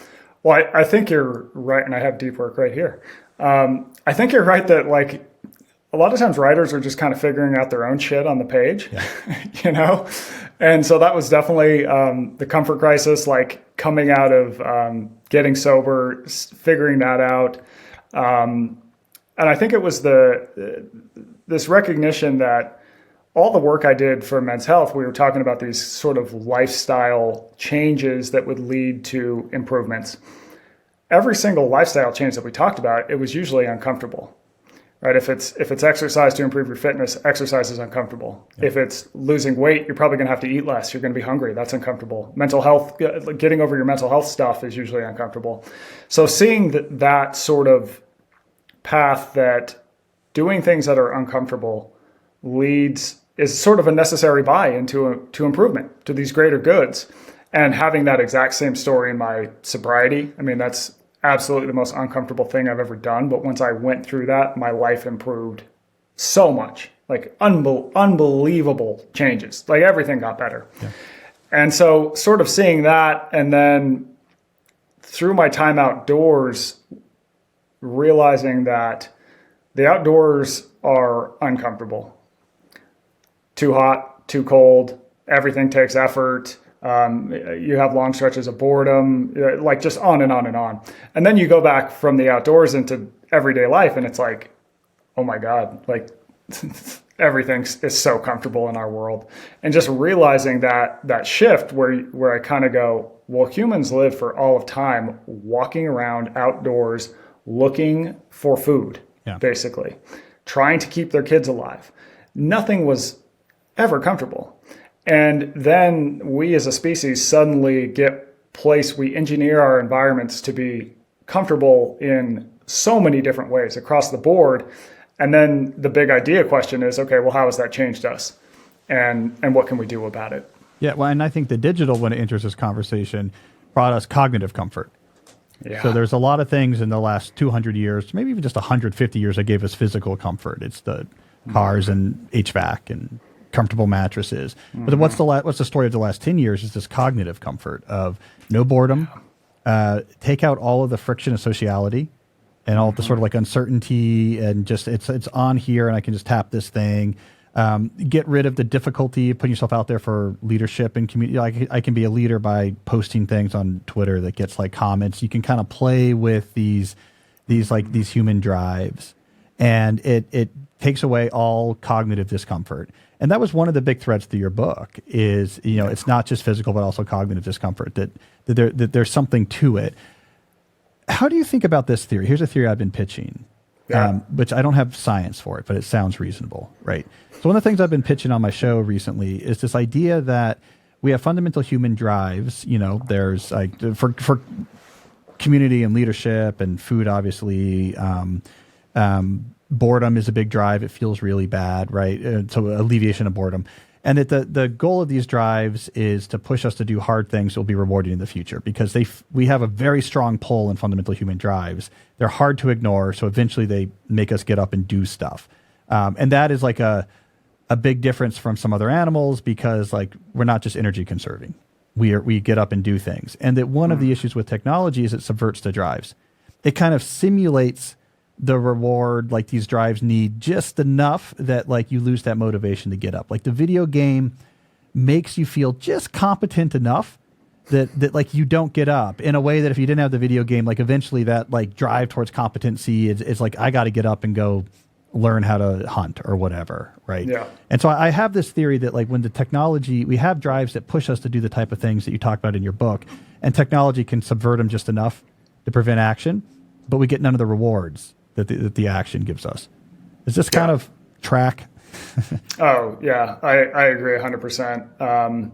Well, I think you're right. And I have Deep Work right here. I think you're right that like a lot of times writers are just kind of figuring out their own shit on the page, yeah. And so that was definitely the Comfort Crisis, like coming out of getting sober, figuring that out. And I think it was this recognition that all the work I did for Men's Health, we were talking about these sort of lifestyle changes that would lead to improvements. Every single lifestyle change that we talked about, it was usually uncomfortable. Right? If it's exercise to improve your fitness, exercise is uncomfortable. Yeah. If it's losing weight, you're probably going to have to eat less. You're going to be hungry. That's uncomfortable. Mental health, getting over your mental health stuff is usually uncomfortable. So seeing that sort of path that doing things that are uncomfortable is sort of a necessary buy-in to improvement, to these greater goods. And having that exact same story in my sobriety, I mean, that's absolutely the most uncomfortable thing I've ever done. But once I went through that, my life improved so much, like unbelievable changes. Like everything got better. Yeah. And so sort of seeing that, and then through my time outdoors, realizing that the outdoors are uncomfortable. Too hot, too cold, everything takes effort. You have long stretches of boredom, like just on and on and on. And then you go back from the outdoors into everyday life, and it's like, oh my God, like everything is so comfortable in our world. And just realizing that shift where I kind of go, well, humans live for all of time walking around outdoors looking for food, basically, trying to keep their kids alive. Nothing was ever comfortable. And then we as a species suddenly we engineer our environments to be comfortable in so many different ways across the board. And then the big idea question is, okay, well, how has that changed us? And what can we do about it? Yeah, well, and I think the digital, when it enters this conversation, brought us cognitive comfort. Yeah. So there's a lot of things in the last 200 years, maybe even just 150 years, that gave us physical comfort. It's the cars and HVAC and comfortable mattresses. But what's the story of the last 10 years is this cognitive comfort of no boredom, take out all of the friction of sociality and all of the sort of like uncertainty, and just it's on here and I can just tap this thing. Get rid of the difficulty of putting yourself out there for leadership and community. I can be a leader by posting things on Twitter that gets like comments. You can kind of play with these human drives, and it takes away all cognitive discomfort. And that was one of the big threads through your book is, it's not just physical, but also cognitive discomfort, that there's something to it. How do you think about this theory? Here's a theory I've been pitching. Which I don't have science for it, but it sounds reasonable, right? So one of the things I've been pitching on my show recently is this idea that we have fundamental human drives. There's like for community and leadership and food, obviously. Boredom is a big drive. It feels really bad, right? So alleviation of boredom. And that the goal of these drives is to push us to do hard things that will be rewarding in the future, because we have a very strong pull in fundamental human drives. They're hard to ignore, so eventually they make us get up and do stuff. And that is like a big difference from some other animals, because like we're not just energy conserving. We get up and do things. And that one of the issues with technology is it subverts the drives. It kind of simulates the reward, like these drives need just enough that like you lose that motivation to get up. Like the video game makes you feel just competent enough that like you don't get up, in a way that if you didn't have the video game, like eventually that like drive towards competency is like, I got to get up and go learn how to hunt or whatever. Right. Yeah. And so I have this theory that like when the technology, we have drives that push us to do the type of things that you talk about in your book, and technology can subvert them just enough to prevent action, but we get none of the rewards that the action gives us. Is this kind of track? Oh, yeah, I agree 100%.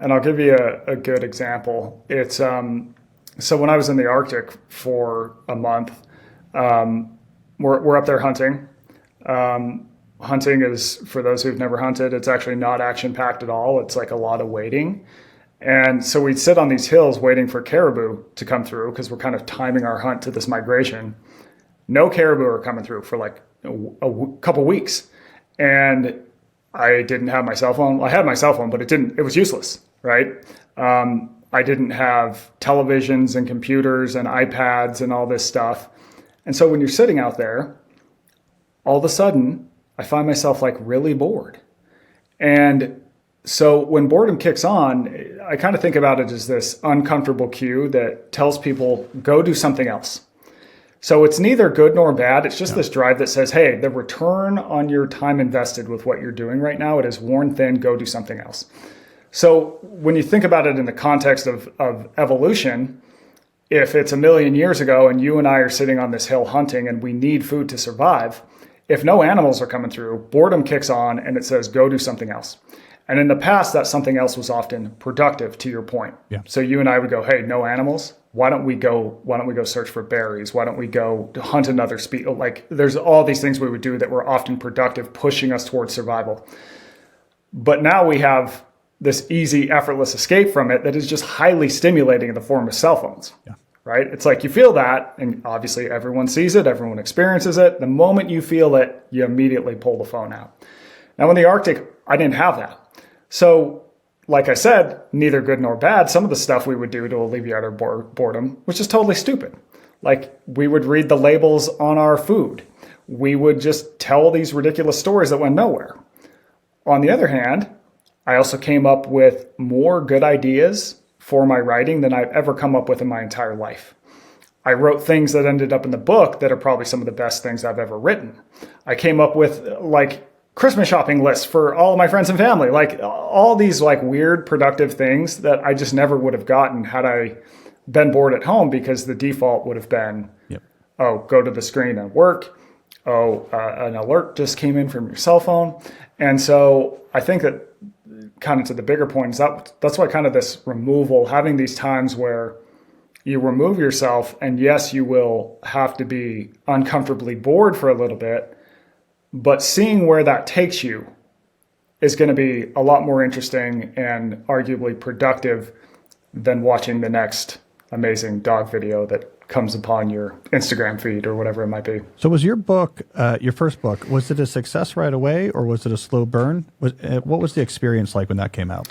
And I'll give you a good example. It's so when I was in the Arctic for a month, we're up there hunting. Hunting is, for those who've never hunted, it's actually not action-packed at all. It's like a lot of waiting. And so we'd sit on these hills waiting for caribou to come through, because we're kind of timing our hunt to this migration. No caribou are coming through for like a couple weeks. And I didn't have my cell phone. I had my cell phone, but it was useless, right? I didn't have televisions and computers and iPads and all this stuff. And so when you're sitting out there, all of a sudden, I find myself like really bored. And so when boredom kicks on, I kind of think about it as this uncomfortable cue that tells people, go do something else. So it's neither good nor bad. It's just this drive that says, hey, the return on your time invested with what you're doing right now, it is worn thin, go do something else. So when you think about it in the context of evolution, if it's 1 million years ago and you and I are sitting on this hill hunting and we need food to survive, if no animals are coming through, boredom kicks on and it says, go do something else. And in the past, that something else was often productive, to your point. Yeah. So you and I would go, hey, no animals. Why don't we go search for berries? Why don't we go hunt another species? Like there's all these things we would do that were often productive, pushing us towards survival. But now we have this easy, effortless escape from it that is just highly stimulating in the form of cell phones. Yeah. right? It's like you feel that, and obviously everyone sees it, everyone experiences it. The moment you feel it, you immediately pull the phone out. Now in the Arctic, I didn't have that. So like I said, neither good nor bad. Some of the stuff we would do to alleviate our boredom was just totally stupid. Like we would read the labels on our food. We would just tell these ridiculous stories that went nowhere. On the other hand, I also came up with more good ideas for my writing than I've ever come up with in my entire life. I wrote things that ended up in the book that are probably some of the best things I've ever written. I came up with like Christmas shopping lists for all of my friends and family, like all these like weird productive things that I just never would have gotten had I been bored at home, because the default would have been, oh, go to the screen and work. Oh, an alert just came in from your cell phone. And so I think that kind of to the bigger point is that's why kind of this removal, having these times where you remove yourself, and yes, you will have to be uncomfortably bored for a little bit, but seeing where that takes you is going to be a lot more interesting and arguably productive than watching the next amazing dog video that comes upon your Instagram feed or whatever it might be. So was your book, your first book, was it a success right away, or was it a slow burn? What was the experience like when that came out?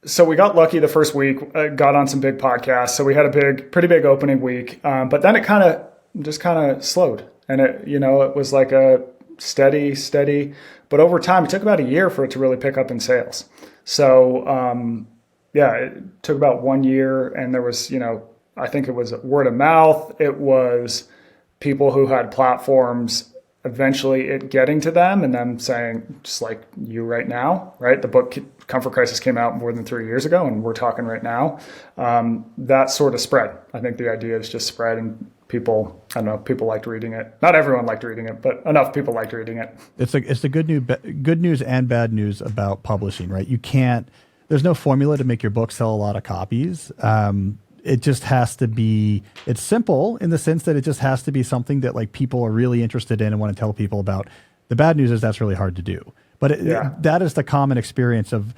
So we got lucky the first week, got on some big podcasts. So we had a pretty big opening week. But then it kind of slowed, and it was like a steady, but over time, it took about a year for it to really pick up in sales. So, it took about 1 year, and there was, I think it was word of mouth. It was people who had platforms, eventually it getting to them and them saying, just like you right now, right? The book Comfort Crisis came out more than 3 years ago, and we're talking right now. That sort of spread. I think the idea is just spread, and people liked reading it. Not everyone liked reading it, but enough people liked reading it. It's the good news and bad news about publishing, right? There's no formula to make your book sell a lot of copies. It just has to be, it's simple in the sense that it just has to be something that like people are really interested in and want to tell people about. The bad news is that's really hard to do. But that is the common experience of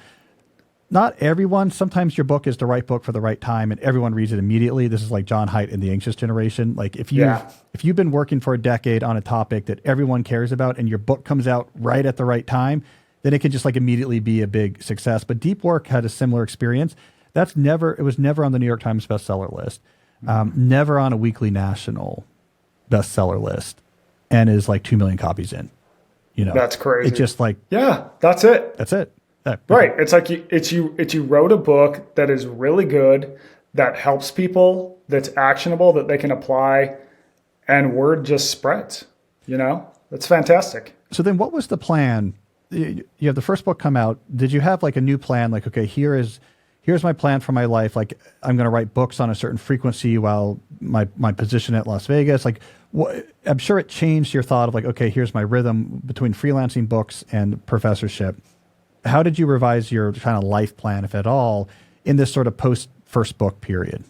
not everyone. Sometimes your book is the right book for the right time and everyone reads it immediately. This is like John Haidt in The Anxious Generation. Like if you've been working for a decade on a topic that everyone cares about and your book comes out right at the right time, then it can just like immediately be a big success. But Deep Work had a similar experience. It was never on the New York Times bestseller list, never on a weekly national bestseller list, and is like 2 million copies in. That's crazy. It's just like, that's it. That's it. Right. It's like you wrote a book that is really good, that helps people, that's actionable, that they can apply, and word just spreads. That's fantastic. So then what was the plan? You have the first book come out. Did you have like a new plan? Like, okay, here's my plan for my life. Like I'm going to write books on a certain frequency while my position at Las Vegas. Like I'm sure it changed your thought of like, okay, here's my rhythm between freelancing, books, and professorship. How did you revise your kind of life plan, if at all, in this sort of post first book period?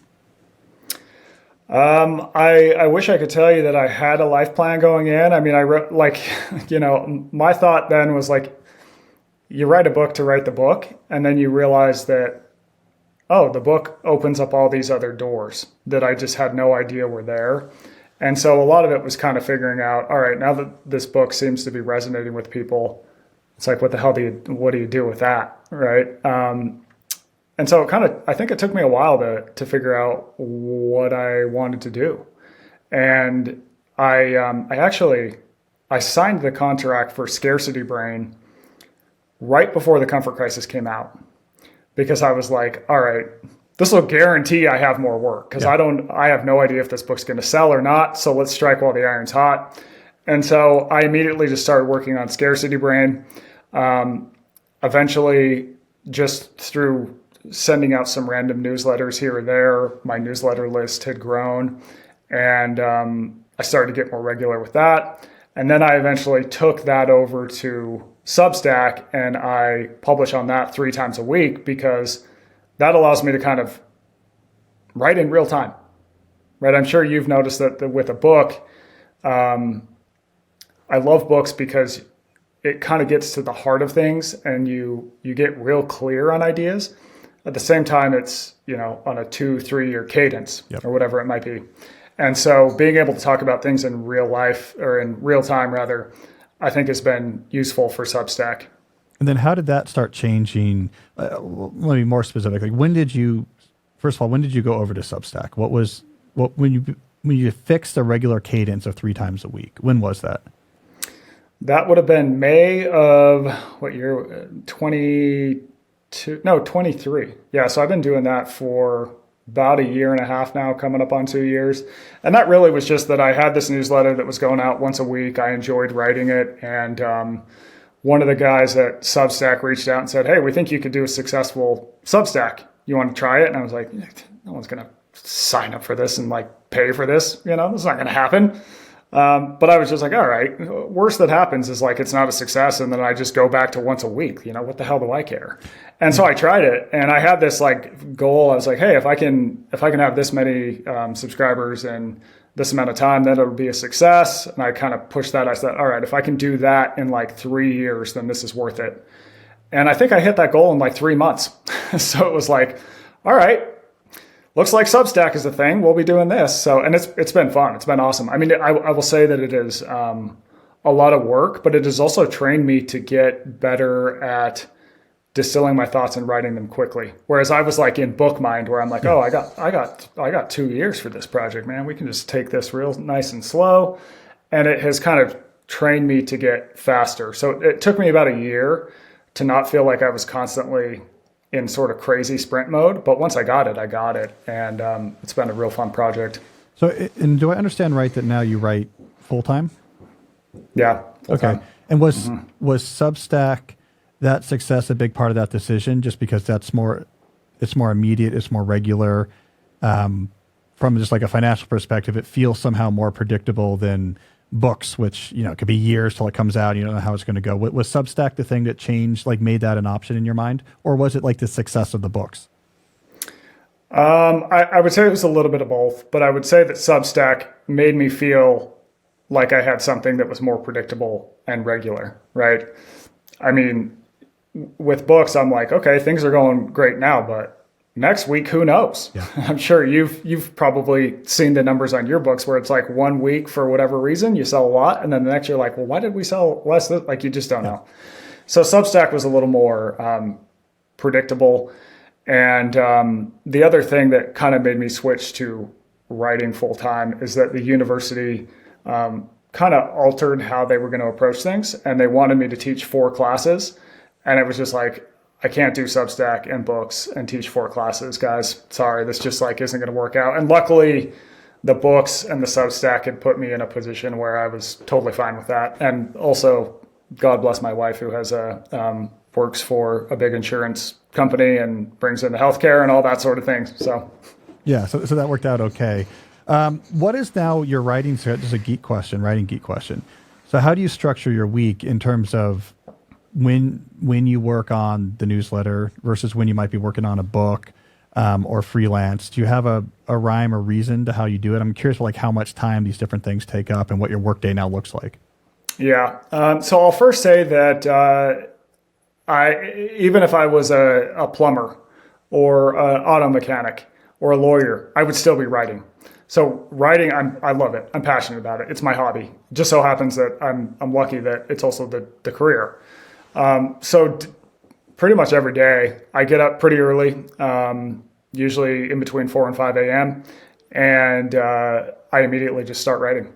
I wish I could tell you that I had a life plan going in. I mean, I wrote my thought then was like, you write a book to write the book, and then you realize that, the book opens up all these other doors that I just had no idea were there. And so a lot of it was kind of figuring out, all right, now that this book seems to be resonating with people, it's like, what do you do with that? Right. And so I think it took me a while to figure out what I wanted to do. And I signed the contract for Scarcity Brain right before the Comfort Crisis came out, because I was like, all right, this will guarantee I have more work, because I have no idea if this book's going to sell or not. So let's strike while the iron's hot. And so I immediately just started working on Scarcity Brain. Eventually, just through sending out some random newsletters here or there, my newsletter list had grown, and I started to get more regular with that. And then I eventually took that over to Substack, and I publish on that 3 times a week, because that allows me to kind of write in real time, right? I'm sure you've noticed that with a book, I love books because it kind of gets to the heart of things, and you get real clear on ideas. At the same time, it's, on a 2-3 year cadence or whatever it might be. And so being able to talk about things in real life, or in real time rather, I think has been useful for Substack. And then how did that start changing? Let me be more specific. Like when did you go over to Substack? When you fixed a regular cadence of 3 times a week? When was that? That would have been May of what year? 23. Yeah. So I've been doing that for about 1.5 years now, coming up on 2 years. And that really was just that I had this newsletter that was going out once a week. I enjoyed writing it. And one of the guys at Substack reached out and said, "Hey, we think you could do a successful Substack. You want to try it?" And I was like, no one's going to sign up for this and pay for this. This is not going to happen. But I was just like, all right, worst that happens is it's not a success. And then I just go back to once a week, what the hell do I care? And so I tried it, and I had this goal. I was like, hey, if I can have this many subscribers in this amount of time, then it'll be a success. And I kind of pushed that. I said, all right, if I can do that in 3 years, then this is worth it. And I think I hit that goal in 3 months. So it was all right, looks like Substack is a thing. We'll be doing this. So, and it's been fun. It's been awesome. I mean, I will say that it is a lot of work, but it has also trained me to get better at distilling my thoughts and writing them quickly. Whereas I was in book mind, where I'm oh, I got 2 years for this project, man. We can just take this real nice and slow. And it has kind of trained me to get faster. So it took me about 1 year to not feel like I was constantly in sort of crazy sprint mode. But once I got it. And it's been a real fun project. So, and do I understand right that now you write full-time? Yeah. Full-time. Okay. And was Substack, that success, a big part of that decision, just because it's more immediate, it's more regular, from just a financial perspective, it feels somehow more predictable than books, which, it could be years till it comes out. You don't know how it's going to go. Was Substack the thing that changed, made that an option in your mind? Or was it the success of the books? I would say it was a little bit of both, but I would say that Substack made me feel like I had something that was more predictable and regular, right? I mean, with books, I'm okay, things are going great now, but next week, who knows? Yeah. I'm sure you've probably seen the numbers on your books where it's 1 week, for whatever reason, you sell a lot. And then the next year, well, why did we sell less? You just don't know. So Substack was a little more predictable. And the other thing that kind of made me switch to writing full time is that the university kind of altered how they were going to approach things. And they wanted me to teach 4 classes. And it was just I can't do Substack and books and teach 4 classes, guys. Sorry, this just isn't going to work out. And luckily, the books and the Substack had put me in a position where I was totally fine with that. And also, God bless my wife, who has works for a big insurance company and brings in the healthcare and all that sort of thing. So, yeah, so that worked out okay. What is now your writing? So just a writing geek question. So how do you structure your week in terms of when you work on the newsletter versus when you might be working on a book or freelance? Do you have a rhyme or reason to how you do it? I'm curious how much time these different things take up and what your workday now looks like. Yeah. So I'll first say that even if I was a plumber or an auto mechanic or a lawyer, I would still be writing. So writing, I love it. I'm passionate about it. It's my hobby. It just so happens that I'm lucky that it's also the career. Pretty much every day I get up pretty early, usually in between 4 and 5 a.m. And I immediately just start writing.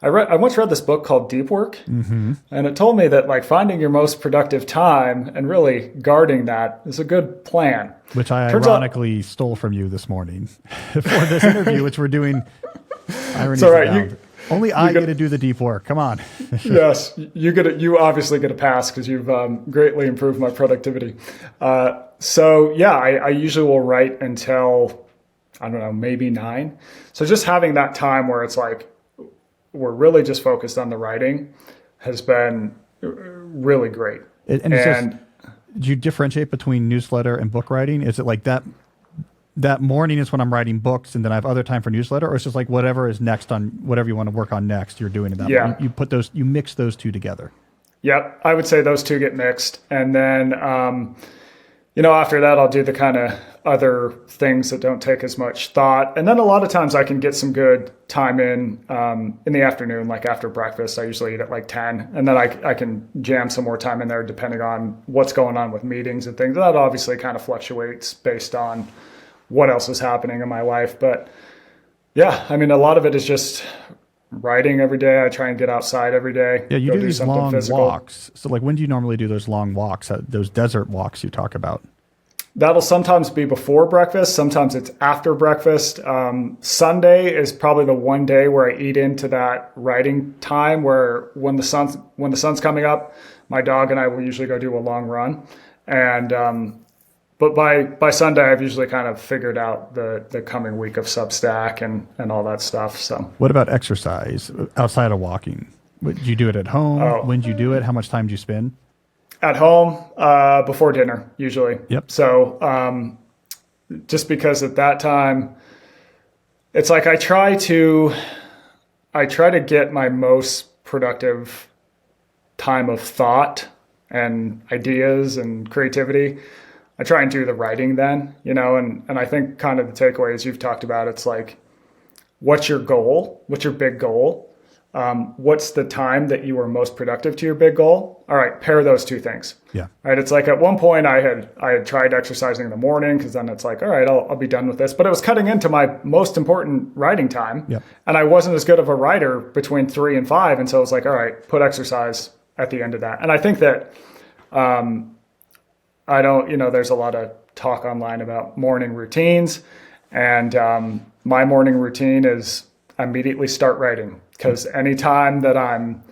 I once read this book called Deep Work, and it told me that finding your most productive time and really guarding that is a good plan. Which I ironically stole from you this morning for this interview, which we're doing. Ironies abound. Only I get to do the deep work. Come on. Yes, you obviously get a pass because you've greatly improved my productivity. I usually will write until, I don't know, maybe 9. So just having that time where it's we're really just focused on the writing has been really great. Do you differentiate between newsletter and book writing? Is it that morning is when I'm writing books and then I have other time for newsletter, or it's just whatever is next on whatever you want to work on next, you're doing it that way? You mix those two together. Yep. I would say those two get mixed. And then, after that, I'll do the kind of other things that don't take as much thought. And then a lot of times I can get some good time in the afternoon, like after breakfast. I usually eat at like 10. And then I can jam some more time in there depending on what's going on with meetings and things. That obviously kind of fluctuates based on what else is happening in my life. But yeah, I mean, a lot of it is just writing every day. I try and get outside every day. Yeah, you do these long walks. So like when do you normally do those long walks, those desert walks you talk about? That'll sometimes be before breakfast. Sometimes it's after breakfast. Sunday is probably the one day where I eat into that writing time where when the sun's coming up, my dog and I will usually go do a long run. And but by Sunday, I've usually kind of figured out the coming week of Substack and all that stuff. So, what about exercise outside of walking? Do you do it at home? When do you do it? How much time do you spend? At home, before dinner, usually. Yep. So, just because at that time, it's like I try to get my most productive time of thought and ideas and creativity. I try and do the writing then, and I think kind of the takeaway, as you've talked about, it's like, what's your goal? What's your big goal? What's the time that you were most productive to your big goal? All right, pair those two things. Yeah. Right. It's like at one point I had tried exercising in the morning because then it's like, all right, I'll be done with this. But it was cutting into my most important writing time. Yeah. And I wasn't as good of a writer between 3 and 5. And so it was like, all right, put exercise at the end of that. And I think that there's a lot of talk online about morning routines. And my morning routine is immediately start writing. Because anytime that I'm,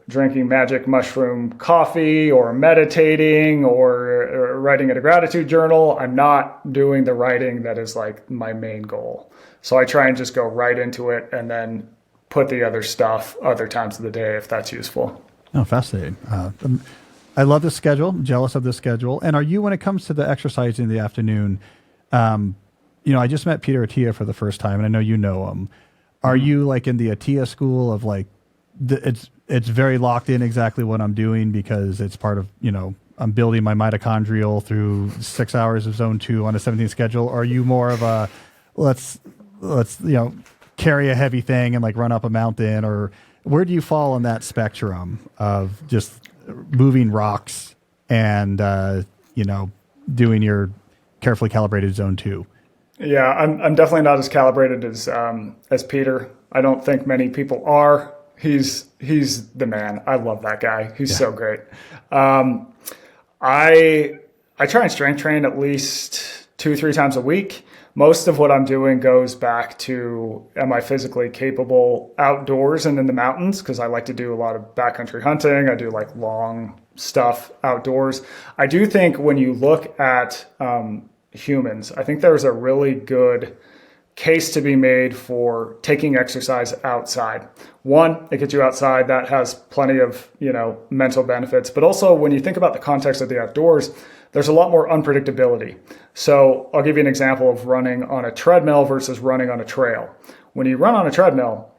drinking magic mushroom coffee or meditating or writing in a gratitude journal, I'm not doing the writing that is like my main goal. So I try and just go right into it and then put the other stuff other times of the day if that's useful. Oh, fascinating. I love this schedule. I'm jealous of this schedule. And are you, when it comes to the exercise in the afternoon, I just met Peter Attia for the first time, and I know you know him. Are you like in the Attia school of like, it's very locked in exactly what I'm doing because it's part of, I'm building my mitochondrial through 6 hours of zone 2 on a 17 schedule? Or are you more of a, let's carry a heavy thing and like run up a mountain? Or where do you fall on that spectrum of just moving rocks and, doing your carefully calibrated zone 2? Yeah, I'm definitely not as calibrated as Peter. I don't think many people are. He's the man. I love that guy. He's so great. I try and strength train at least 2-3 times a week. Most of what I'm doing goes back to, am I physically capable outdoors and in the mountains? Because I like to do a lot of backcountry hunting. I do like long stuff outdoors. I do think when you look at humans, I think there's a really good case to be made for taking exercise outside. One, it gets you outside. That has plenty of, mental benefits. But also when you think about the context of the outdoors, there's a lot more unpredictability. So I'll give you an example of running on a treadmill versus running on a trail. When you run on a treadmill,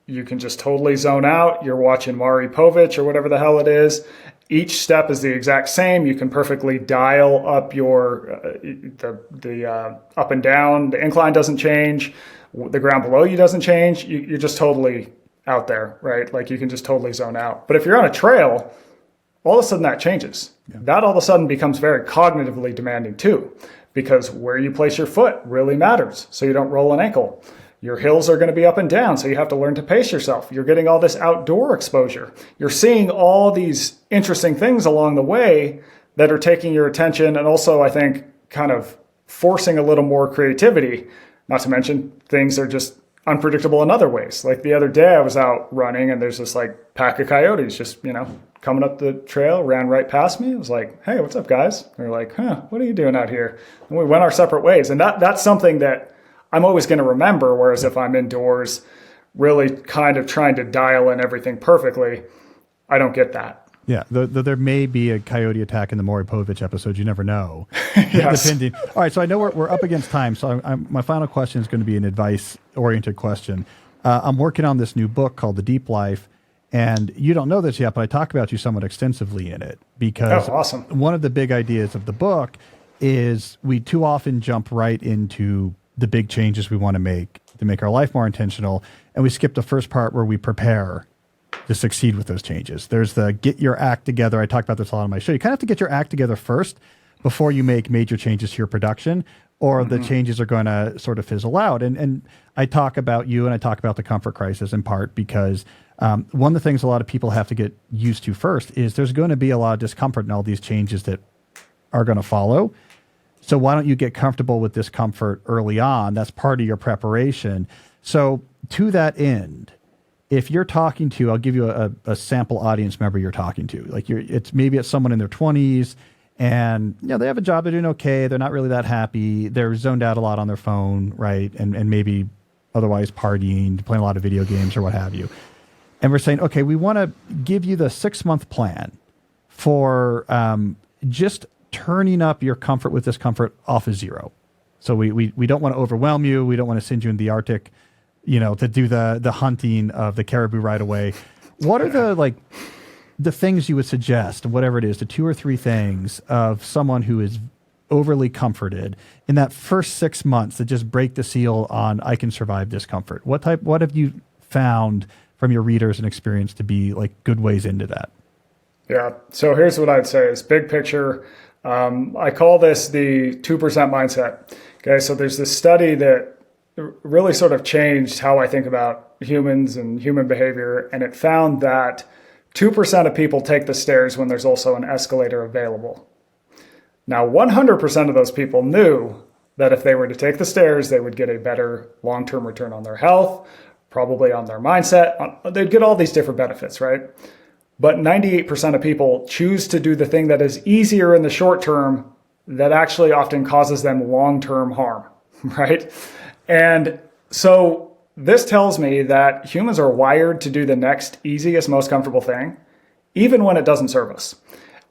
you can just totally zone out. You're watching Maury Povich or whatever the hell it is. Each step is the exact same. You can perfectly dial up your the up and down. The incline doesn't change. The ground below you doesn't change. You're just totally out there, right? Like you can just totally zone out. But if you're on a trail, all of a sudden that changes. Yeah. That all of a sudden becomes very cognitively demanding too, because where you place your foot really matters. So you don't roll an ankle. Your hills are going to be up and down, so you have to learn to pace yourself. You're getting all this outdoor exposure. You're seeing all these interesting things along the way that are taking your attention and also, I think, kind of forcing a little more creativity. Not to mention, things are just unpredictable in other ways. Like the other day I was out running and there's this like pack of coyotes just, coming up the trail, ran right past me. I was like, hey, what's up, guys? They're like, what are you doing out here? And we went our separate ways. And that's something that I'm always going to remember, whereas if I'm indoors really kind of trying to dial in everything perfectly, I don't get that. Yeah, there may be a coyote attack in the Maury Povich episode. You never know. Yes. Depending. All right, so I know we're up against time, so my final question is going to be an advice-oriented question. I'm working on this new book called The Deep Life, And you don't know this yet, but I talk about you somewhat extensively in it because awesome. One of the big ideas of the book is we too often jump right into the big changes we want to make our life more intentional. And we skip the first part where we prepare to succeed with those changes. There's the get your act together. I talk about this a lot on my show. You kind of have to get your act together first before you make major changes to your production, or the changes are going to sort of fizzle out. And I talk about you and I talk about the comfort crisis in part because one of the things a lot of people have to get used to first is there's going to be a lot of discomfort in all these changes that are going to follow. So why don't you get comfortable with discomfort early on? That's part of your preparation. So to that end, if you're talking to, I'll give you a sample audience member you're talking to. Like maybe it's someone in their 20s and they have a job, they're doing okay, they're not really that happy, they're zoned out a lot on their phone, right? And maybe otherwise partying, playing a lot of video games or what have you. And we're saying, okay, we want to give you the 6-month plan for just turning up your comfort with discomfort off of 0. So we don't want to overwhelm you. We don't want to send you in the Arctic, to do the hunting of the caribou right away. What are the things you would suggest, whatever it is, the 2 or 3 things of someone who is overly comforted in that first 6 months that just break the seal on I can survive discomfort? What have you found from your readers and experience to be like good ways into that? Yeah. So here's what I'd say is big picture. I call this the 2% mindset. Okay. So there's this study that really sort of changed how I think about humans and human behavior. And it found that 2% of people take the stairs when there's also an escalator available. Now, 100% of those people knew that if they were to take the stairs, they would get a better long-term return on their health, probably on their mindset. They'd get all these different benefits, right? But 98% of people choose to do the thing that is easier in the short term that actually often causes them long-term harm, right? And so this tells me that humans are wired to do the next easiest, most comfortable thing, even when it doesn't serve us.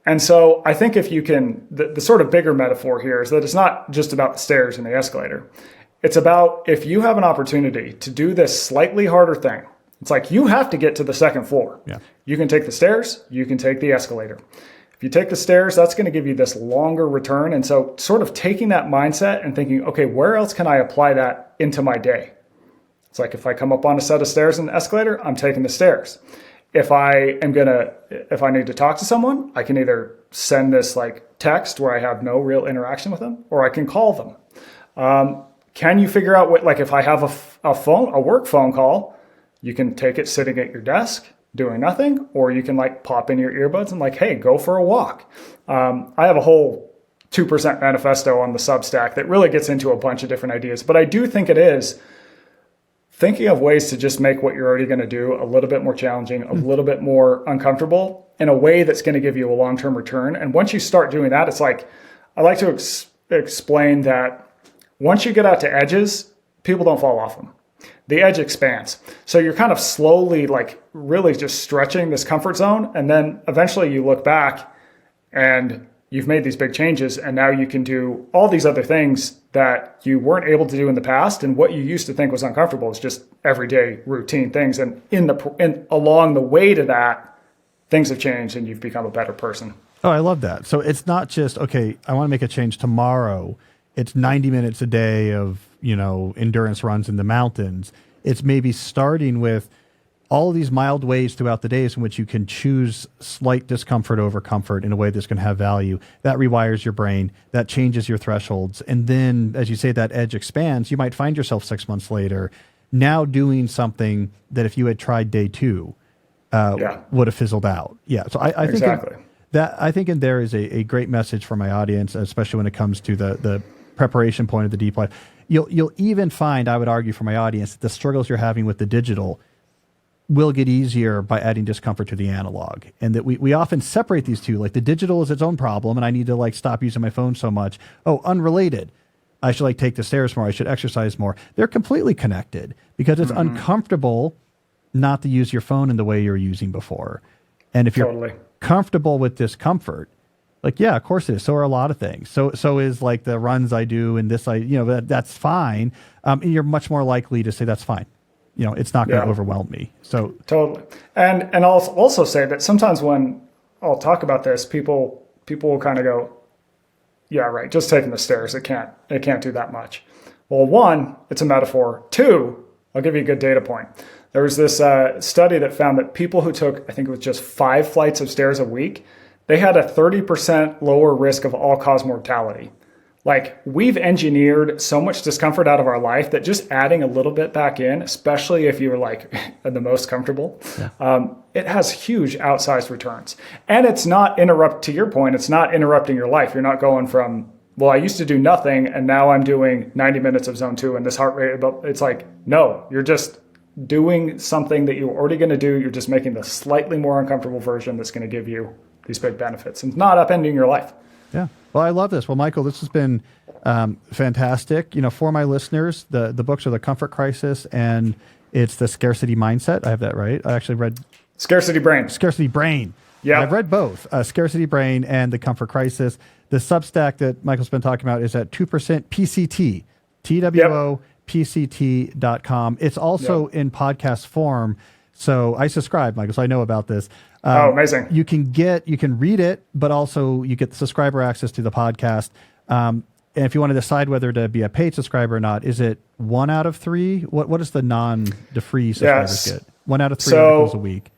And so I think if you can, the sort of bigger metaphor here is that it's not just about the stairs and the escalator. It's about if you have an opportunity to do this slightly harder thing, it's like you have to get to the second floor. Yeah. You can take the stairs, you can take the escalator. If you take the stairs, that's going to give you this longer return. And so sort of taking that mindset and thinking, okay, where else can I apply that into my day? It's like if I come up on a set of stairs and escalator, I'm taking the stairs. If I need to talk to someone, I can either send this like text where I have no real interaction with them, or I can call them. Can you figure out what, like if I have a work phone call, you can take it sitting at your desk doing nothing, or you can like pop in your earbuds and like, hey, go for a walk. I have a whole 2% manifesto on the Substack that really gets into a bunch of different ideas, but I do think it is thinking of ways to just make what you're already going to do a little bit more challenging, a little bit more uncomfortable in a way that's going to give you a long-term return. And once you start doing that, it's like, I like to explain that once you get out to edges, people don't fall off them. The edge expands. So you're kind of slowly, like really just stretching this comfort zone. And then eventually you look back and you've made these big changes. And now you can do all these other things that you weren't able to do in the past. And what you used to think was uncomfortable is just everyday routine things. And along the way to that, things have changed and you've become a better person. Oh, I love that. So it's not just, okay, I want to make a change tomorrow. It's 90 minutes a day of, endurance runs in the mountains. It's maybe starting with all of these mild ways throughout the days in which you can choose slight discomfort over comfort in a way that's going to have value. That rewires your brain. That changes your thresholds. And then, as you say, that edge expands. You might find yourself 6 months later now doing something that if you had tried day 2 would have fizzled out. Yeah. So I think exactly. I think in there is a great message for my audience, especially when it comes to the preparation point of the deep life. You'll even find, I would argue for my audience, that the struggles you're having with the digital will get easier by adding discomfort to the analog. And that we often separate these two, like the digital is its own problem and I need to like stop using my phone so much. Oh, unrelated. I should like take the stairs more. I should exercise more. They're completely connected because it's uncomfortable not to use your phone in the way you're using before. And if you're comfortable with discomfort, like, yeah, of course it is. So are a lot of things. So is like the runs I do and this, that's fine. You're much more likely to say that's fine. it's not going to overwhelm me. So totally. And I'll also say that sometimes when I'll talk about this, people will kind of go, yeah, right, just taking the stairs, it can't do that much. Well, one, it's a metaphor. Two, I'll give you a good data point. There was this study that found that people who took, I think it was just 5 flights of stairs a week, they had a 30% lower risk of all-cause mortality. Like, we've engineered so much discomfort out of our life that just adding a little bit back in, especially if you're like the most comfortable, it has huge outsized returns. And it's not to your point, it's not interrupting your life. You're not going from, well, I used to do nothing and now I'm doing 90 minutes of zone 2 and this heart rate. It's like, no, you're just doing something that you were already going to do. You're just making the slightly more uncomfortable version that's going to give you these big benefits and not upending your life. Yeah. Well, I love this. Well, Michael, this has been fantastic. For my listeners, the books are The Comfort Crisis and it's The Scarcity Mindset. I have that right. I actually read Scarcity Brain. Scarcity Brain. Yeah. I've read both, Scarcity Brain and The Comfort Crisis. The Substack that Michael's been talking about is at 2% PCT, TWOPCT.com. It's also in podcast form. So I subscribe, Michael, so I know about this. Amazing. You can read it, but also you get the subscriber access to the podcast. And if you want to decide whether to be a paid subscriber or not, is it 1 out of 3? What is the free subscribers get? 1 out of 3 articles a week.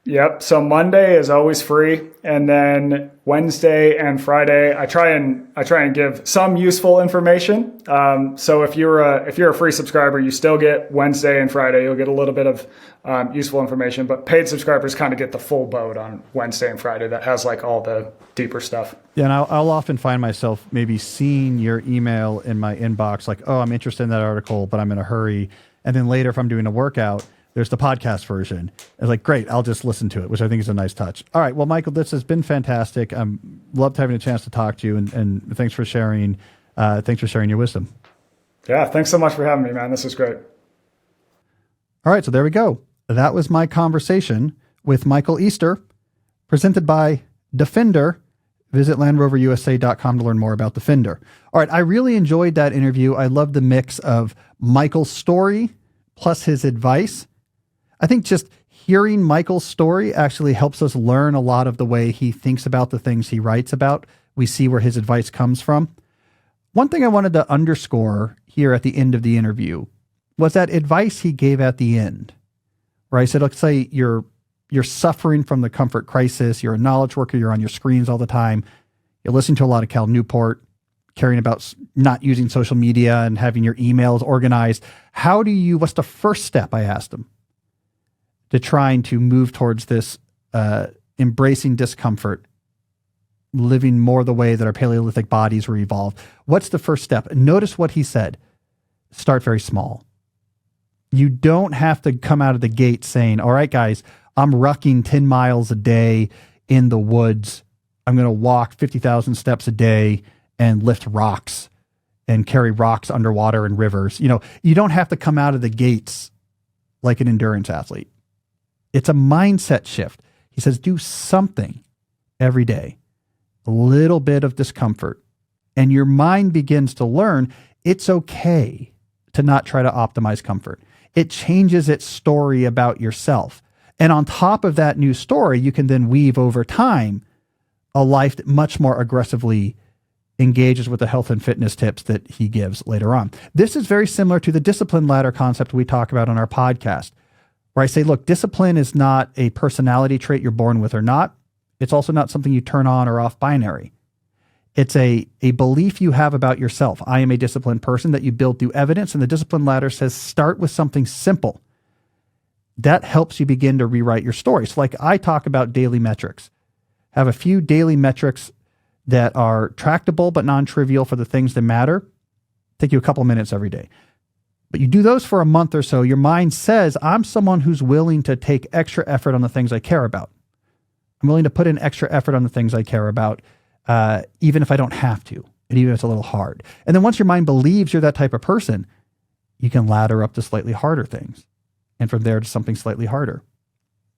Yep. So Monday is always free, and then Wednesday and Friday I try and give some useful information. So if you're a free subscriber, you still get Wednesday and Friday. You'll get a little bit of useful information, but paid subscribers kind of get the full boat on Wednesday and Friday. That has like all the deeper stuff. Yeah, and I'll often find myself maybe seeing your email in my inbox, like, oh, I'm interested in that article, but I'm in a hurry, and then later if I'm doing a workout, there's the podcast version. It's like, great, I'll just listen to it, which I think is a nice touch. All right, well, Michael, this has been fantastic. Loved having a chance to talk to you, and thanks for sharing. Thanks for sharing your wisdom. Yeah, thanks so much for having me, man. This was great. All right, so there we go. That was my conversation with Michael Easter, presented by Defender. Visit LandRoverUSA.com to learn more about Defender. All right, I really enjoyed that interview. I love the mix of Michael's story plus his advice. I think just hearing Michael's story actually helps us learn a lot of the way he thinks about the things he writes about. We see where his advice comes from. One thing I wanted to underscore here at the end of the interview was that advice he gave at the end, where I said, let's say you're suffering from the comfort crisis, you're a knowledge worker, you're on your screens all the time, you're listening to a lot of Cal Newport, caring about not using social media and having your emails organized. What's the first step, I asked him, to trying to move towards this embracing discomfort, living more the way that our Paleolithic bodies were evolved? What's the first step? Notice what he said. Start very small. You don't have to come out of the gate saying, all right, guys, I'm rucking 10 miles a day in the woods. I'm going to walk 50,000 steps a day and lift rocks and carry rocks underwater in rivers. You don't have to come out of the gates like an endurance athlete. It's a mindset shift. He says, do something every day, a little bit of discomfort, and your mind begins to learn it's okay to not try to optimize comfort. It changes its story about yourself. And on top of that new story, you can then weave over time a life that much more aggressively engages with the health and fitness tips that he gives later on. This is very similar to the discipline ladder concept we talk about on our podcast, where I say, look, discipline is not a personality trait you're born with or not. It's also not something you turn on or off binary. It's a belief you have about yourself. I am a disciplined person that you build through evidence, and the discipline ladder says start with something simple. That helps you begin to rewrite your story. So like I talk about daily metrics. Have a few daily metrics that are tractable but non-trivial for the things that matter. Take you a couple minutes every day. But you do those for a month or so, your mind says, I'm someone who's willing to take extra effort on the things I care about. I'm willing to put in extra effort on the things I care about, even if I don't have to, and even if it's a little hard. And then once your mind believes you're that type of person, you can ladder up to slightly harder things. And from there to something slightly harder.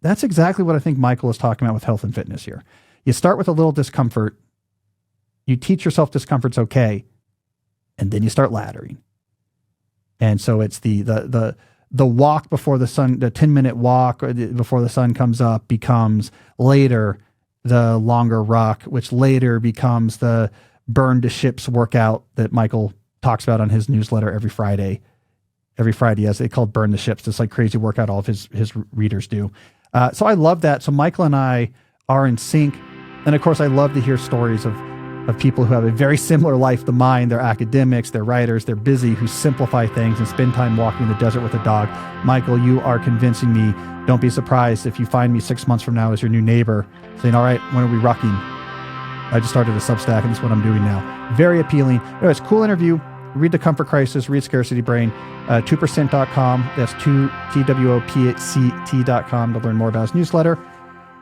That's exactly what I think Michael is talking about with health and fitness here. You start with a little discomfort. You teach yourself discomfort's okay. And then you start laddering. And so it's the the walk before the sun, the 10-minute walk before the sun comes up becomes later the longer ruck, which later becomes the burn to ships workout that Michael talks about on his newsletter every Friday. Every Friday, as they called Burn the Ships, this like crazy workout all of his readers do. So I love that. So Michael and I are in sync. And of course, I love to hear stories of people who have a very similar life to mine. They're academics, they're writers, they're busy, who simplify things and spend time walking in the desert with a dog. Michael, you are convincing me. Don't be surprised if you find me 6 months from now as your new neighbor saying, all right, when are we rucking? I just started a Substack and this is what I'm doing now. Very appealing. Anyways, cool interview. Read The Comfort Crisis, read Scarcity Brain, 2%.com. That's 2TWOPCT.com to learn more about his newsletter.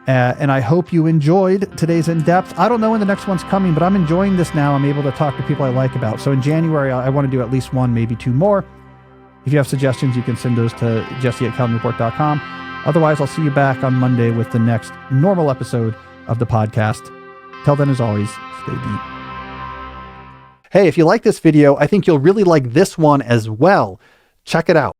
And I hope you enjoyed today's In-Depth. I don't know when the next one's coming, but I'm enjoying this now. I'm able to talk to people I like about. So in January, I want to do at least one, maybe two more. If you have suggestions, you can send those to jesse@calnewport.com. Otherwise, I'll see you back on Monday with the next normal episode of the podcast. Till then, as always, stay deep. Hey, if you like this video, I think you'll really like this one as well. Check it out.